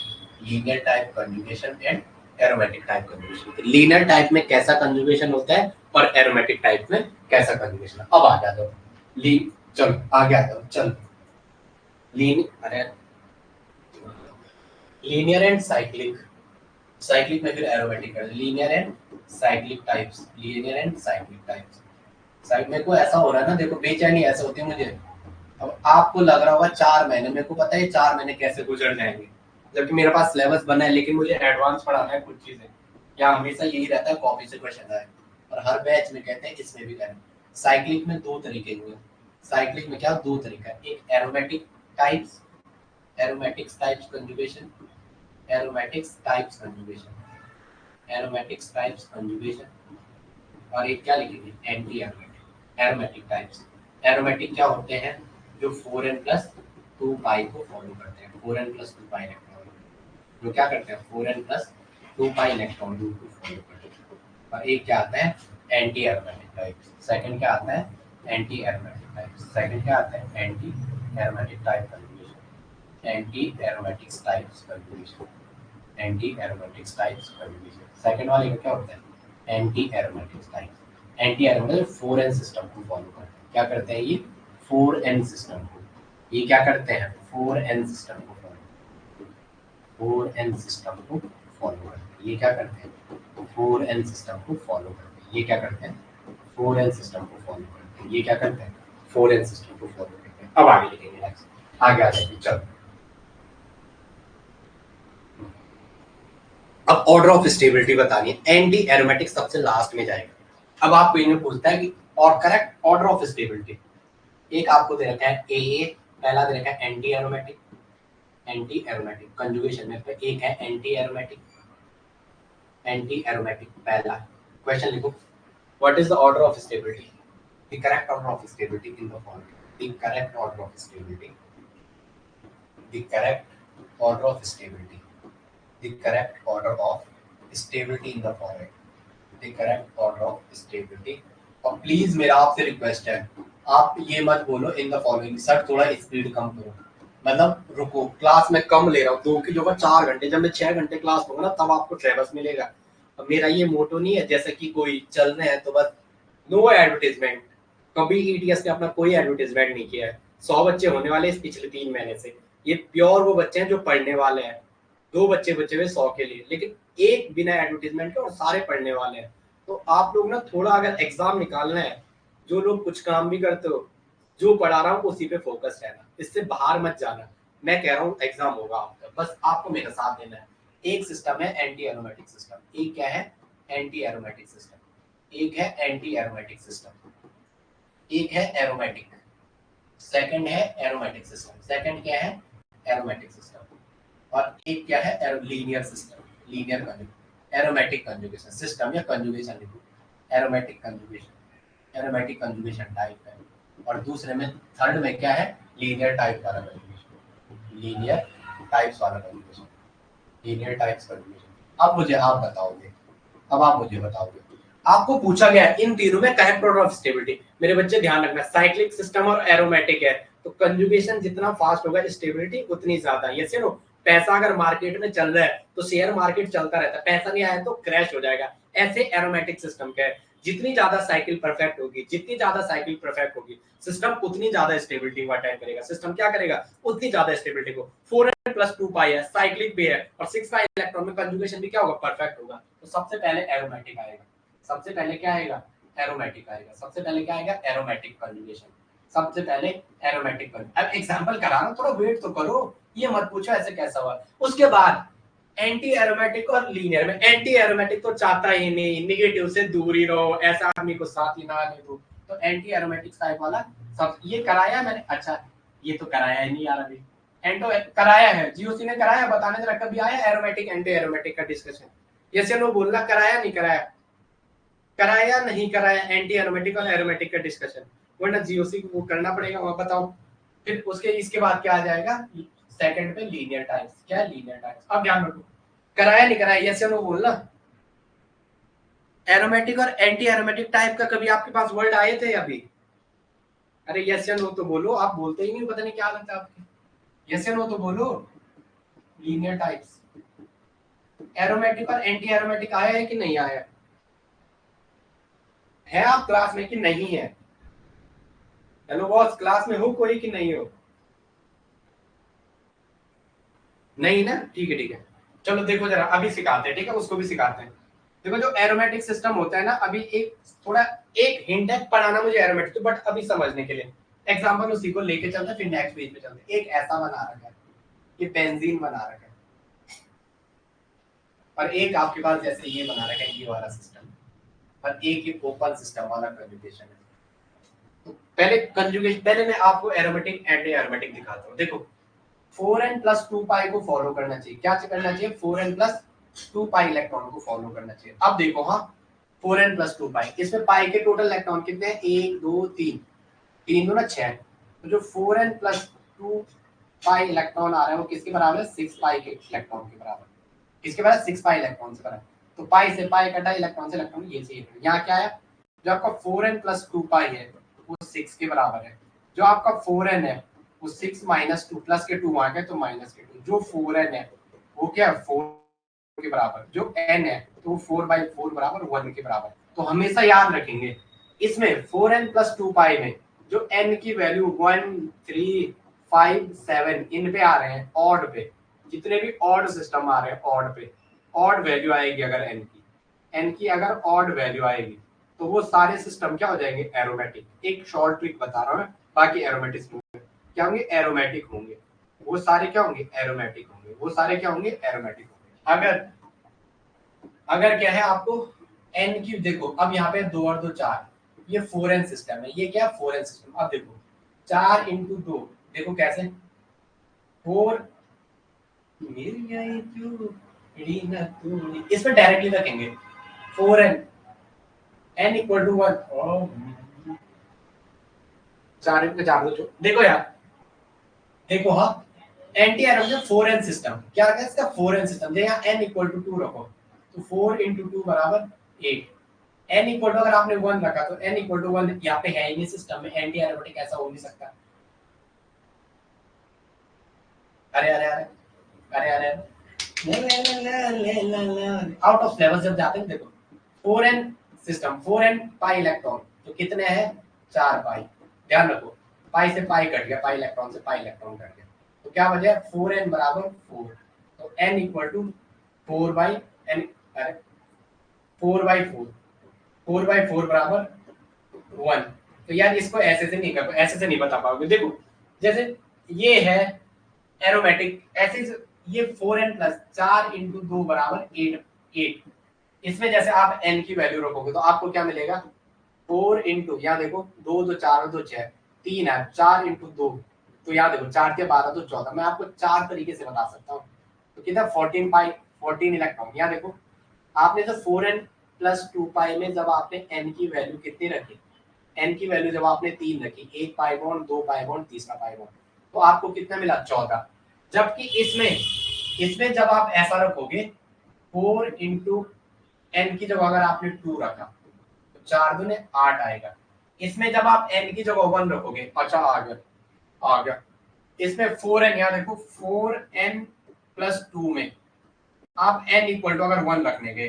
linear type conjugation and aromatic type conjugation. Linear type में कैसा conjugation होता है और aromatic type में कैसा कंजुगेशन। अब आ जाओ चलो आगे आ जाओ, चलो लीनियर एंड साइक्लिक, साइक्लिक में फिर एरोमेटिक कर, linear and cyclic types, linear and cyclic types. Side में को ऐसा हो रहा है ना, देखो बेचैनी ऐसे होती है मुझे। अब आपको लग रहा होगा 4 महीने, मेरे को पता है 4 महीने कैसे गुजर जाएंगे, जबकि मेरे पास सिलेबस बना है, लेकिन मुझे एडवांस पढ़ाना है कुछ चीजें। क्या हमेशा यही रहता है कॉपी से क्वेश्चन आए, और हर बैच में कहते हैं इसमें भी करें। साइक्लिक में दो तरीके हुए, साइक्लिक में क्या दो तरीका, एक aromatic types, aromatics types conjugation, aromatics types conjugation, aromatics types conjugation, और एक क्या लिखेंगे anti aromatic, aromatic types. Aromatic क्या होते हैं, जो 4n+2 पाई को फॉलो करते हैं, 4n+2 पाई इलेक्ट्रॉन, जो क्या करते हैं 4n+2 पाई इलेक्ट्रॉन रूल को फॉलो करते हैं। और एक क्या आता है एंटी एरोमेटिक टाइप्स, सेकंड क्या आता है एंटी एरोमेटिक टाइप्स, सेकंड क्या आता है anti aromatic type conjugation, anti aromatics types conjugation, anti aromatics types conjugation. Second वाले का क्या होता है anti aromatics types. Anti aromatic 4n system को फॉलो करते हैं, क्या करते हैं ये 4n सिस्टम को, ये क्या करते हैं 4n सिस्टम को फॉलो, 4n सिस्टम को फॉलो करते हैं, ये क्या करते हैं 4n सिस्टम को फॉलो करते हैं, ये क्या करते हैं 4n सिस्टम को फॉलो करते हैं, ये क्या करते हैं 4n सिस्टम को फॉलो करते हैं। अब आगे लिखेंगे नेक्स्ट, आगे आ जाएंगे। चलो अब ऑर्डर ऑफ स्टेबिलिटी बतानी है, एंटी एरोमेटिक सबसे लास्ट में जाएगा। अब आपको इन्हें पूछता है कि और करेक्ट ऑर्डर ऑफ स्टेबिलिटी, एक आपको दे रखा है ए, पहला दे रखा है anti aromatic, anti aromatic conjugation में पे एक है एंटी एरोमेटिक, एंटी एरोमेटिक पहला। क्वेश्चन लिखो, what is the order of stability, the correct order of stability in the following, the correct order of stability, the correct order of stability, the correct order of stability in the following, the correct order of stability। और please मेरा आपसे request है, आप ये मत बोलो in the following, sir थोड़ा speed कम करो, मतलब रुको, क्लास में कम ले रहा हूँ, 2 की जगह 4 घंटे, जब मैं 6 घंटे क्लास लूंगा ना तब आपको ट्रेवल्स मिलेगा। अब मेरा ये मोटो नहीं है जैसे कि कोई चल रहे हैं तो बस नो एडवर्टीजमेंट, कभी ईटीएस ने अपना कोई एडवर्टीजमेंट नहीं किया है। 100 बच्चे होने वाले इस पिछले 3 महीने से, ये प्योर वो बच्चे हैं जो पढ़ने वाले हैं, 2 बच्चे बचे हुए 100 के लिए, लेकिन एक बिना एडवर्टीजमेंट के और सारे पढ़ने वाले हैं। तो आप लोग ना थोड़ा अगर एग्जाम निकालना है, जो लोग कुछ काम भी करते हो, जो पढ़ा रहा हूँ उसी पे फोकस रहना, इससे बाहर मत जाना। मैं कह रहा हूँ एग्जाम होगा आपका, बस आपको मेरा साथ देना है। एक सिस्टम है एंटी एरोमेटिक सिस्टम, एक क्या है एंटी एरोमेटिक सिस्टम, एक है एंटी एरोमेटिक सिस्टम, एक है एरोमेटिक, सेकंड है एरोमेटिक सिस्टम, सेकंड क्या है एरोमेटिक सिस्टम, और एक क्या है linear system, linear conjugation, aromatic conjugation system या कंजुगेशन लिखो, aromatic conjugation, aromatic conjugation type है। और दूसरे में थर्ड में क्या है लीनियर टाइप वाला कंजुगेशन, लीनियर टाइप्स वाला कंजुगेशन, लीनियर टाइप्स कंजुगेशन। अब मुझे आप बताओगे, अब आप मुझे बताओगे, आपको पूछा गया है इन तीनों में करेक्ट ऑर्डर ऑफ स्टेबिलिटी। मेरे बच्चे ध्यान रखना, साइक्लिक सिस्टम और एरोमेटिक है तो कंजुगेशन जितना फास्ट होगा स्टेबिलिटी उतनी ज्यादा। यस या नो, पैसा अगर मार्केट में चल रहा है तो शेयर मार्केट चलता रहता है, पैसा नहीं आया तो क्रैश हो जाएगा। ऐसे एरोमेटिक सिस्टम का है, जितनी ज्यादा साइकिल परफेक्ट होगी, जितनी ज्यादा साइकिल परफेक्ट होगी सिस्टम उतनी ज्यादा स्टेबिलिटी को अटेन करेगा, सिस्टम क्या करेगा उतनी ज्यादा स्टेबिलिटी को। 4n+2 पाई है, साइक्लिक भी है, और 6 पाई इलेक्ट्रॉन में कंजुगेशन भी क्या होगा परफेक्ट होगा। तो सबसे पहले एरोमेटिक आएगा, सबसे पहले क्या आएगा एरोमेटिक आएगा, सबसे पहले क्या आएगा एरोमेटिक कंजुगेशन, सबसे पहले एरोमेटिक कंजुगेशन। अब एग्जांपल करा रहा हूं, थोड़ा वेट तो करो, ये मत पूछो ऐसे कैसा हुआ। उसके बाद एंटी एरोमेटिक और लीनियर में, एंटी एरोमेटिक तो चाहता ही नहीं, नेगेटिव से दूर ही रहो, ऐसा आदमी को साथ ही ना आने दो, तो एंटी एरोमेटिक टाइप वाला सब ये कराया मैंने। अच्छा ये तो कराया ही नहीं यार अभी, एंटो कराया है, जीओसी ने कराया, बताने जरा कभी आया एरोमेटिक एंटी एरोमेटिक का डिस्कशन? यस या नो बोलना, कराया नहीं कराया, कराया नहीं कराया एंटी एरोमेटिक और एरोमेटिक का डिस्कशन, वरना जीओसी को वो करना पड़ेगा। और बताओ फिर उसके इसके बाद क्या आ जाएगा सेकंड पे, लीनियर टाइप्स। क्या लीनियर टाइप्स, अब ध्यान रखो, कराया नहीं कराया, यस या नो बोलना। एरोमेटिक और एंटी एरोमेटिक टाइप का कभी आपके पास वर्ड आए थे अभी? अरे यस या नो तो बोलो, आप बोलते ही नहीं, पता नहीं क्या लगता है आपके। यस या नो तो बोलो। लीनियर टाइप्स, एरोमेटिक और एंटी एरोमेटिक आया है कि नहीं आया है आप क्लास में कि नहीं है? हेलो बॉस, क्लास में हो कोई कि नहीं हो? नहीं ना, ठीक है ठीक है। चलो देखो जरा, अभी सिखाते हैं, ठीक है, उसको भी सिखाते हैं। देखो जो एरोमेटिक सिस्टम होता है ना, अभी एक थोड़ा एक हिंट है, पढ़ाना मुझे एरोमेटिक तो, बट अभी समझने के लिए एग्जांपल उसी को लेके चलते हैं, फिर नेक्स्ट पेज पे चलते हैं। एक ऐसा बना रखा है, ये बेंजीन बना रखा है, और एक आपके पास जैसे ये बना रखा है, ये वाला सिस्टम, और एक ये ओपन सिस्टम वाला कंजुगेशन है। तो पहले कंजुगेशन, पहले मैं आपको एरोमेटिक एंटी एरोमेटिक दिखाता हूँ। देखो 4n प्लस 2 पाई को फॉलो करना चाहिए, क्या करना चाहिए? 4n प्लस 2 पाई इलेक्ट्रॉन को फॉलो करना चाहिए। अब देखो, हाँ 4n प्लस 2 पाई, इसमें पाई के टोटल इलेक्ट्रॉन कितने हैं? 1 2 3, 3 दूना 6, तो जो 4n प्लस 2 पाई इलेक्ट्रॉन आ रहा है वो किसके बराबर है? 6 पाई के इलेक्ट्रॉन के बराबर। किसके बराबर? 6 पाई इलेक्ट्रॉन से बराबर। तो पाई से पाई कटा, इलेक्ट्रॉन से इलेक्ट्रॉन, ये से यहाँ क्या है? जो आपका 4n प्लस 2 पाई है वो 6 के बराबर है। जो आपका 4n है वो 6 माइनस 2, प्लस के 2 आ गए तो माइनस के 2, जो 4n है वो क्या है? 4 के बराबर। जो n है तो 4/4 बराबर 1 के बराबर। तो हमेशा याद रखेंगे इसमें 4n प्लस 2 पाई में जो n की वैल्यू 1 3 5 7 इन पे आ रहे हैं, ऑड पे, जितने भी ऑड सिस्टम आ रहे हैं ऑड पे, ऑड वैल्यू आएगी अगर n की अगर ऑड वैल्यू आएगी तो वो सारे सिस्टम क्या हो जाएंगे? एरोमेटिक। एक शॉर्ट ट्रिक बता रहा हूँ मैं, बाकी एरोमेटिक क्या होंगे? एरोमेटिक होंगे। वो सारे क्या होंगे? एरोमेटिक होंगे। वो सारे क्या होंगे? एरोमेटिक होंगे। अगर अगर क्या है आपको n की, देखो अब यहाँ पे 2 और 2 4, ये 4n सिस्टम है, ये क्या? 4n system. अब देखो 4 इंटू 2, देखो कैसे 4, मेरी आई क्यों रीना तू, इसमें डायरेक्टली रखेंगे 4n, n equal to 1, 4 into 4 दो, देखो यार, देखो हाँ, एंटी एरोमेटिक 4n सिस्टम, क्या है इसका? 4n system. यहाँ n इक्वल टू 2 रखो तो 4 इंटू 2 बराबर 8, n इक्वल टू अगर आपने 1 रखा तो n इक्वल टू 1 यहाँ पे है ही नहीं सिस्टम में, एंटी एरोमेटिक ऐसा हो नहीं सकता। अरे अरे अरे अरे अरे आउट ऑफ सिलेबस जब जाते हैं, देखो 4n system, 4n pi electron, तो कितने हैं? 4 पाई। ध्यान रखो, पाई से पाई कट गया, पाई इलेक्ट्रॉन से पाई इलेक्ट्रॉन कट गया, तो क्या बचा? 4n बराबर 4, तो n equal to 4 by n, अरे 4/4, 4/4 बराबर 1। तो यार इसको ऐसे से नहीं कर, ऐसे से नहीं बता पाओगे। देखो जैसे ये है एरोमेटिक, ऐसे ये 4n प्लस 4 इंटू 2 बराबर 8, इसमें जैसे आप n की वैल्यू रखोगे तो आपको क्या मिलेगा? 4 इंटू, यहाँ देखो 2 2 4 2 6 3 है, 4 इंटू 2, तो यहाँ देखो 4 के 12 तो 14, मैं आपको 4 तरीके से बता सकता हूँ। तो कितना? 14 पाई, 14 इलेक्ट्रॉन। यहाँ देखो आपने जो 4n प्लस 2 पाई में जब आपने n की वैल्यू कितनी रखी, n की वैल्यू जब आपने 3 रखी, 1 पाई बॉन्ड, 2 पाई बॉन्ड, तीसरा पाई बॉन्ड, तो आपको कितना मिला? 14। जबकि इसमें इसमें जब आप ऐसा रखोगे 4 इंटू एन की जगह अगर आपने 2 रखा तो 4 दूने 8 आएगा। इसमें जब आप n की जगह 1 रखोगे, अच्छा आ गया, इसमें 4n, यहाँ देखो 4n प्लस 2 में आप n इक्वल टू अगर 1 रखने गए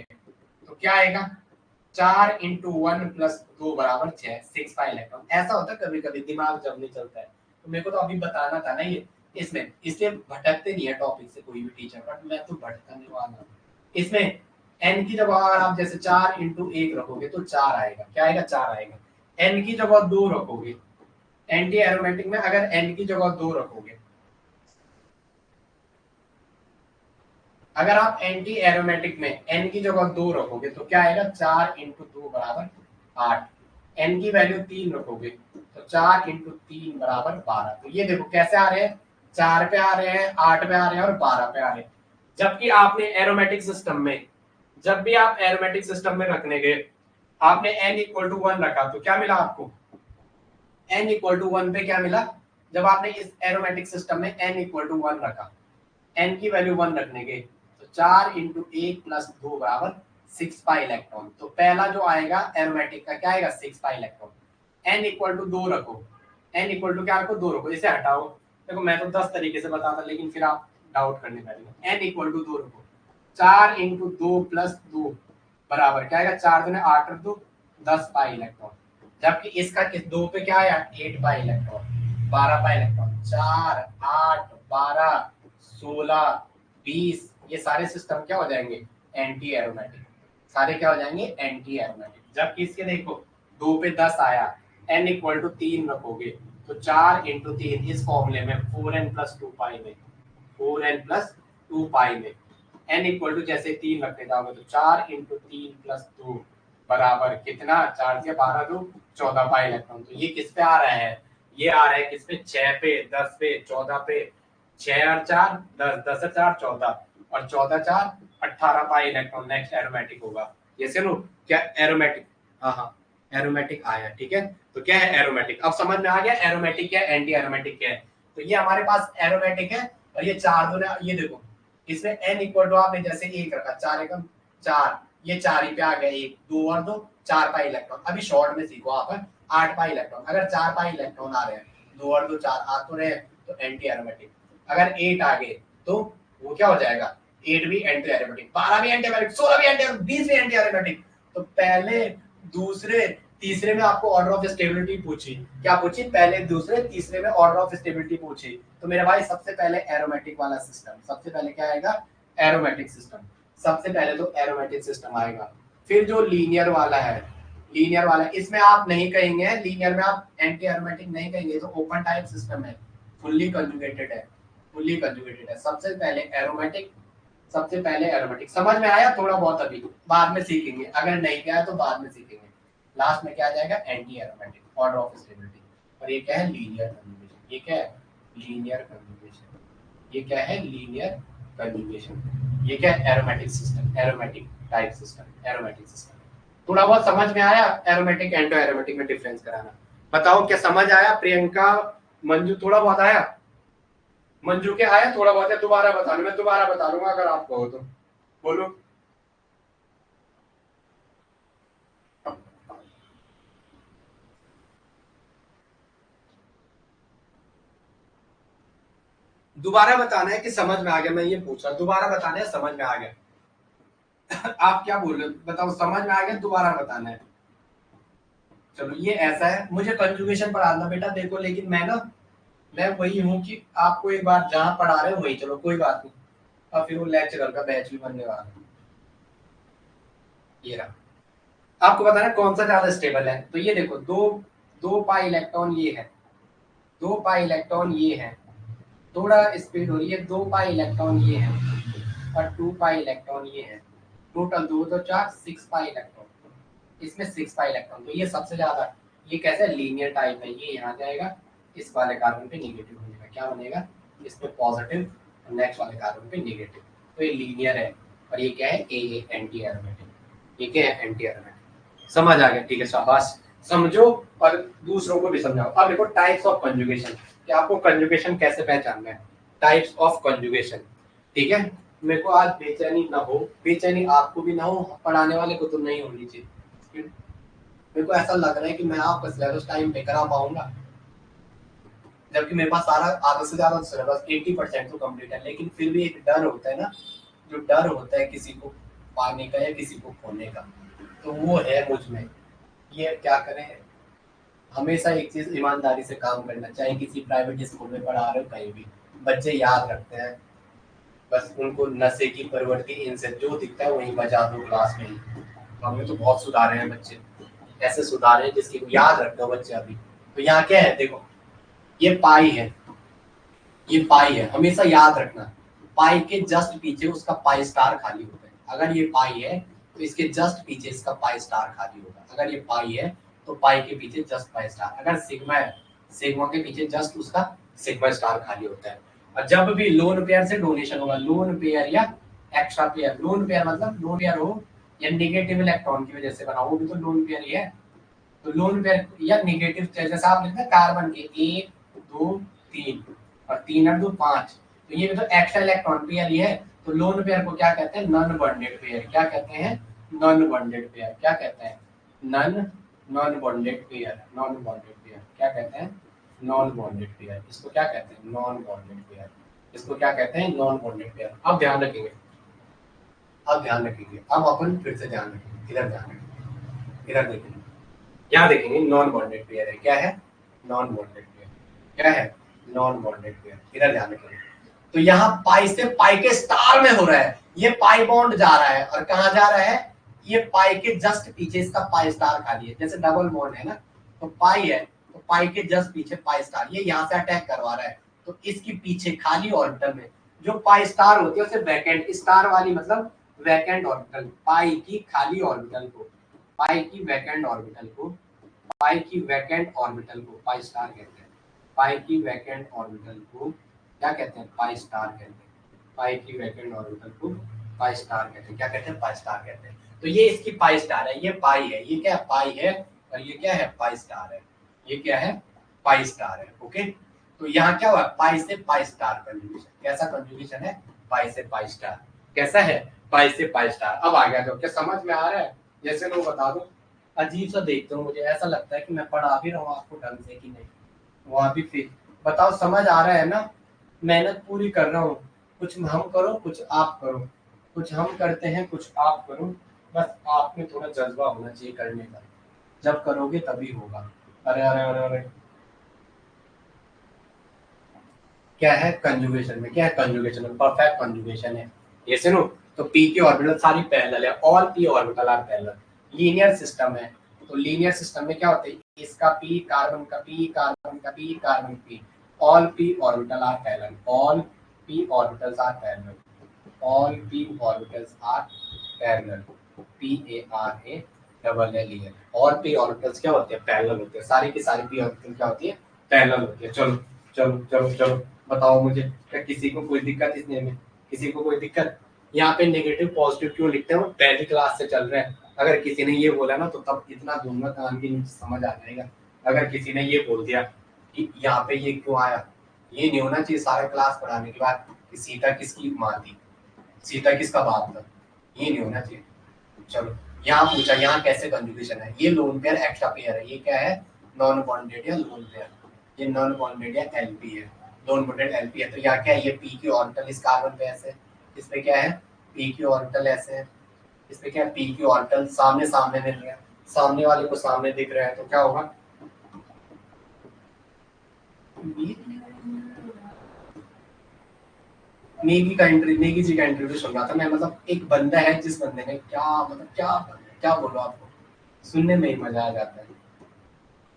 तो क्या आएगा? 4 इंटू 1 प्लस 2 बराबर 6, 6 पाई इलेक्ट्रॉन। ऐसा होता है कभी कभी दिमाग जब नहीं चलता है, तो मेरे को तो अभी बताना था ना ये, इसमें इसलिए भटकते नहीं है टॉपिक से कोई भी टीचर, बट मैं तो भटकने वाला। इसमें n की जगह अगर आप जैसे 4 इंटू 1 रखोगे तो 4 आएगा, क्या आएगा? 4 आएगा। n की जगह 2 रखोगे, एंटी एरोमेटिक में अगर n की जगह 2 रखोगे, अगर आप एंटी एरोमेटिक में n की जगह 2 रखोगे तो क्या आएगा? 4 इंटू 2 बराबर 8, n की वैल्यू 3 रखोगे तो 4 इंटू 3 बराबर 12। तो ये देखो कैसे आ रहे हैं, 4 पे आ रहे हैं, 8 पे आ रहे हैं और 12 पे आ रहे हैं। जबकि आपने एरोमेटिक सिस्टम में, जब भी आप एरोमेटिक सिस्टम में रखने गए, आपने n इक्वल टू 1 रखा तो क्या मिला आपको, n इक्वल टू 1 पे क्या मिला, जब आपने इस एरोमेटिक सिस्टम में n इक्वल टू 1 रखा, n की वैल्यू 1 रखने गए, तो 4 इंटू 1 प्लस 2 बराबर 6 पाई इलेक्ट्रॉन। तो पहला जो आएगा एरोमेटिक का क्या आएगा, 6 pi electron. n equal to 2 रखो, n इक्वल टू क्या रखो, 2 रखो, इसे हटाओ। देखो मैं तो 10 तरीके से बताता, लेकिन फिर आप डाउट करने लगेंगे। n इक्वल टू 2 रखो, 4 इंटू 2 प्लस 2 बराबर क्या आएगा, 4 दूने 8 और 2 10 पाई इलेक्ट्रॉन। जबकि इसका इस 2 पे क्या आया, 8 पाई इलेक्ट्रॉन, 12 पाई इलेक्ट्रॉन। 4 8 12 16 20, ये सारे सिस्टम क्या हो जाएंगे, एंटी एरोमेटिक, सारे क्या हो जाएंगे, एंटी एरोमेटिक। जबकि इसके देखो 2 पे 10 आया, n इक्वल टू 3 रखोगे तो 4 इंटू 3 इस फॉर्मूले में 4n प्लस 2 पाई में, 4n प्लस 2 पाई में n इक्वल टू जैसे 3 रखते जाओगे तो 4 इंटू 3 प्लस 2 बराबर कितना, 4 से 12 2 14 पाई इलेक्ट्रॉन। तो ये किस पे आ रहा है, ये आ रहा है किस पे, 6 पे 10 पे 14 पे, 6 और 4 10, 10 और 4 14 और 14 4 18 पाई इलेक्ट्रॉन नेक्स्ट एरोमेटिक होगा। ये सुनो क्या एरोमेटिक, हाँ हाँ एरोमेटिक आया, ठीक है। तो क्या है एरोमेटिक, अब समझ में आ गया एरोमेटिक क्या है, एंटी एरोमेटिक क्या है। तो ये हमारे पास एरोमेटिक है, और ये चार दूने, ये देखो इसमें n इक्वल टू आपने जैसे 1 रखा, 4 एकम 4, ये 4 ही पे आ गया, 1 2 और 2 4 पाई इलेक्ट्रॉन। अभी शॉर्ट में सीखो आप 8 पाई इलेक्ट्रॉन, अगर 4 पाई इलेक्ट्रॉन आ रहे हैं, 2 और 2 4 आ तो रहे हैं, तो एंटी एरोमेटिक। अगर 8 आ गए तो वो क्या हो जाएगा, 8 भी एंटी एरोमेटिक, 12 भी एंटी एरोमेटिक, 16 भी एंटी एरोमेटिक, 20 भी एंटी एरोमेटिक। तो पहले दूसरे तीसरे में आपको ऑर्डर ऑफ स्टेबिलिटी पूछी, क्या पूछी, पहले दूसरे तीसरे में ऑर्डर ऑफ स्टेबिलिटी पूछी। तो मेरे भाई सबसे पहले एरोमेटिक वाला सिस्टम, सबसे पहले क्या आएगा, एरोमेटिक सिस्टम, सबसे पहले तो एरोमेटिक सिस्टम आएगा। फिर जो लीनियर वाला है, लीनियर वाला इसमें आप नहीं कहेंगे, लीनियर में आप एंटी एरोमेटिक नहीं कहेंगे, तो ओपन टाइप सिस्टम है, फुल्ली कंजुगेटेड है, फुल्ली कंजुगेटेड है। सबसे पहले एरोमेटिक, सबसे पहले एरोमेटिक। समझ में आया थोड़ा बहुत, अभी बाद में सीखेंगे, अगर नहीं गया तो बाद में सीखेंगे। लास्ट में क्या आ जाएगा, anti aromatic, order of stability. और ये क्या है, लीनियर कंजुगेशन। ये क्या है, लीनियर कंजुगेशन। ये क्या है, लीनियर कंजुगेशन। ये क्या है, aromatic system, aromatic type system, aromatic system. थोड़ा बहुत समझ में आया, एरोमेटिक एंटो एरोमेटिक में डिफरेंस कराना। बताओ क्या समझ आया, प्रियंका मंजू थोड़ा बहुत आया, मंजू के आया थोड़ा बहुत है, दोबारा बता लूं, मैं दोबारा बता लूंगा अगर आप कहो तो, बोलो। दोबारा बताना है कि समझ में आ गया, मैं ये पूछ रहा, दोबारा बताना है समझ में आ गया। आप क्या बोल रहे हो बताओ, समझ में आ गया, दोबारा बताना है। चलो ये ऐसा है, मुझे कंजुगेशन पढ़ाना बेटा देखो, लेकिन मैं ना, मैं वही हूँ कि आपको एक बार जहाँ पढ़ा रहे हो वही चलो, कोई बात नहीं। और फिर वो लेक्चरर का बैच भी बनने वाला है। ये रहा, आपको बताना कौन सा ज्यादा स्टेबल है। तो ये देखो, दो दो पाई इलेक्ट्रॉन ये है, 2 पाई इलेक्ट्रॉन ये है, थोड़ा स्पीड हो रही है, 2 पाई इलेक्ट्रॉन ये है और 2 पाई इलेक्ट्रॉन ये है। टोटल 2 2 4 6 पाई इलेक्ट्रॉन, इसमें 6 पाई इलेक्ट्रॉन। तो ये सबसे ज्यादा, ये कैसे लीनियर टाइप है, ये यहाँ जाएगा, इस वाले कार्बन पे नेगेटिव बनेगा, क्या बनेगा, इसमें पॉजिटिव, नेक्स्ट वाले कार्बन पे नेगेटिव। तो ये लीनियर है। और ये क्या है, ए एंटी एरोमेटिक। ये क्या है, एंटी एरोमेटिक। समझ आ गया, ठीक है, शाबाश, समझो और दूसरों को भी समझाओ। अब देखो टाइप्स ऑफ कंजुगेशन, कि आपको कंजुगेशन कैसे पहचानना है, टाइप्स ऑफ कंजुगेशन, ठीक है। मेरे को आज बेचैनी ना हो, बेचैनी आपको भी ना हो, पढ़ाने वाले को तो नहीं होनी चाहिए। मेरे को ऐसा लग रहा है कि मैं आपका सिलेबस टाइम पे करा पाऊंगा, जबकि मेरे पास सारा आधा से ज्यादा सिलेबस 80% तो कंप्लीट है, लेकिन फिर भी एक डर होता है ना, जो डर होता है किसी को पाने का या किसी को खोने का, तो वो है मुझ में। ये क्या करें, हमेशा एक चीज ईमानदारी से काम करना, चाहे किसी प्राइवेट स्कूल में पढ़ा रहे हो कहीं भी, बच्चे याद रखते हैं, बस उनको नशे की प्रवृत्ति, इनसे जो दिखता है वही बजा दो क्लास में ही। हमने तो बहुत सुधारे हैं बच्चे, ऐसे सुधारे हैं जिसकी याद रखते हो बच्चे अभी। तो यहाँ क्या है देखो, ये पाई है, ये पाई है, हमेशा याद रखना, पाई के जस्ट पीछे उसका पाई स्टार खाली होता है। अगर ये पाई है तो इसके जस्ट पीछे इसका पाई स्टार खाली होगा। अगर ये पाई है तो पाई के पीछे जस्ट पाई स्टार, अगर सिग्मा है, सिग्मा के पीछे जस्ट उसका सिग्मा स्टार खाली होता है। और जब भी लोन पेयर से डोनेशन होगा, लोन पेयर या एक्स्ट्रा पेयर, लोन पेयर मतलब लोन पेयर हो या नेगेटिव इलेक्ट्रॉन की वजह से बना, वो भी तो लोन पेयर ही है। तो लोन पेयर या नेगेटिव, जैसे आप लिखते हैं कार्बन के 1 2 3 और 3 और 2 5, तो ये भी तो एक्स्ट्रा इलेक्ट्रॉन पेयर ही है। तो लोन पेयर को क्या कहते हैं? Non bonded pair. क्या कहते हैं? Non bonded pair. क्या कहते हैं? Non bonded pair. Non bonded pair क्या कहते हैं? Non bonded pair. इसको क्या कहते हैं? Non bonded pair. इसको क्या कहते हैं? Non bonded pair. अब ध्यान रखेंगे, अब ध्यान रखेंगे, अब अपन फिर से ध्यान रखेंगे, इधर ध्यान रखेंगे, इधर देखेंगे, क्या देखेंगे? नॉन बॉन्डेड पेयर है। क्या है? Non bonded pair. क्या है? Non bonded pair. इधर ध्यान रखेंगे। तो यहाँ पाई से पाई के स्टार में हो रहा है, ये पाई बॉन्ड जा रहा है और कहाँ जा रहा है? ये पाई के जस्ट पीछे इसका पाई स्टार खाली है, जैसे डबल बॉन्ड है ना, तो पाई है, तो पाई के जस्ट पीछे पाई स्टार, ये यहाँ से अटैक करवा रहा है, तो इसके पीछे खाली ऑर्बिटल में जो पाई स्टार होती है उसे वैकेंट स्टार वाली मतलब वैकेंट ऑर्बिटल, पाई की खाली ऑर्बिटल को, पाई की वैकेंट ऑर्बिटल को, पाई की वैकेंट ऑर्बिटल को पाई स्टार कहते हैं। पाई की वैकेंट ऑर्बिटल को क्या कहते हैं? पाई स्टार कहते हैं। पाई की वैकेंट ऑर्बिटल को पाई स्टार कहते हैं। क्या कहते हैं? पाई स्टार कहते हैं। तो ये इसकी पाई स्टार है, ये पाई है, ये क्या है? पाई है, और ये क्या है? पाई स्टार है। ये क्या है? पाई स्टार है। ओके, तो यहाँ क्या हुआ? पाई से पाई स्टार कंजुगेशन। कैसा कंजुगेशन है? पाई से पाई स्टार। कैसा है? पाई से पाई स्टार। अब आ गया तो क्या समझ में आ रहा है? जैसे लोग बता दो, अजीब सा देखते हो, मुझे ऐसा लगता है कि मैं पढ़ा भी रहा हूँ आपको ढंग से कि नहीं, वहां भी फिर बताओ, समझ आ रहा है ना? मेहनत पूरी कर रहा हूँ, कुछ हम करो कुछ आप करो, कुछ हम करते हैं कुछ आप करो, बस आप में थोड़ा जज्बा होना चाहिए करने का, जब करोगे तभी होगा। अरे अरे अरे अरे, क्या है कंजुगेशन में? क्या है कंजुगेशन में? परफेक्ट कंजुगेशन है ये सुनो। तो पी के ऑर्बिटल सारी पैरेलल है, all P orbital are parallel, linear system है। तो लीनियर सिस्टम में क्या होता है? इसका पी, कार्बन का पी, कार्बन का P, carbon P, all P orbital are parallel, all P orbitals are parallel, all P orbitals are parallel, P A R A double L E L. All P orbitals क्या होते हैं? Parallel होते हैं, सारी की सारी P orbital क्या होती है? पैरेलल होती है। चलो चलो चलो चलो बताओ मुझे, क्या किसी को कोई दिक्कत इसने में? किसी को कोई दिक्कत? यहाँ पे नेगेटिव पॉजिटिव क्यों लिखते हैं? वो पहली क्लास से चल रहे हैं। अगर किसी ने ये बोला ना तो तब इतना दूंगा कान के नीचे, समझ आ जाएगा। अगर किसी ने ये बोल दिया कि यहाँ पे ये क्यों आया, ये नहीं होना चाहिए सारे क्लास पढ़ाने के बाद कि सीता किसकी माँ थी, सीता किसका बाप था, ये नहीं होना चाहिए। चलो, यहाँ पूछा यहाँ कैसे कंजुगेशन है? ये लोन पेयर एक्स्ट्रा पेयर है, ये क्या है? नॉन बॉन्डेड या लोन पेयर, ये नॉन बॉन्डेड या एलपी है, नॉन बॉन्डेड एलपी है। तो यहाँ क्या है? ये पी की ऑर्बिटल इस कार्बन पे ऐसे, इसमें क्या है? पी की ऑर्बिटल ऐसे है, इसमें क्या है? पी की ऑर्बिटल सामने सामने मिल रहा है, सामने वाले को सामने दिख रहा है, तो क्या होगा? नेगी जी का इंटरव्यू सुन रहा था मैं, मतलब एक बंदा है जिस बंदे ने क्या मतलब क्या क्या बोलो आपको, सुनने में ही मजा आ जाता है,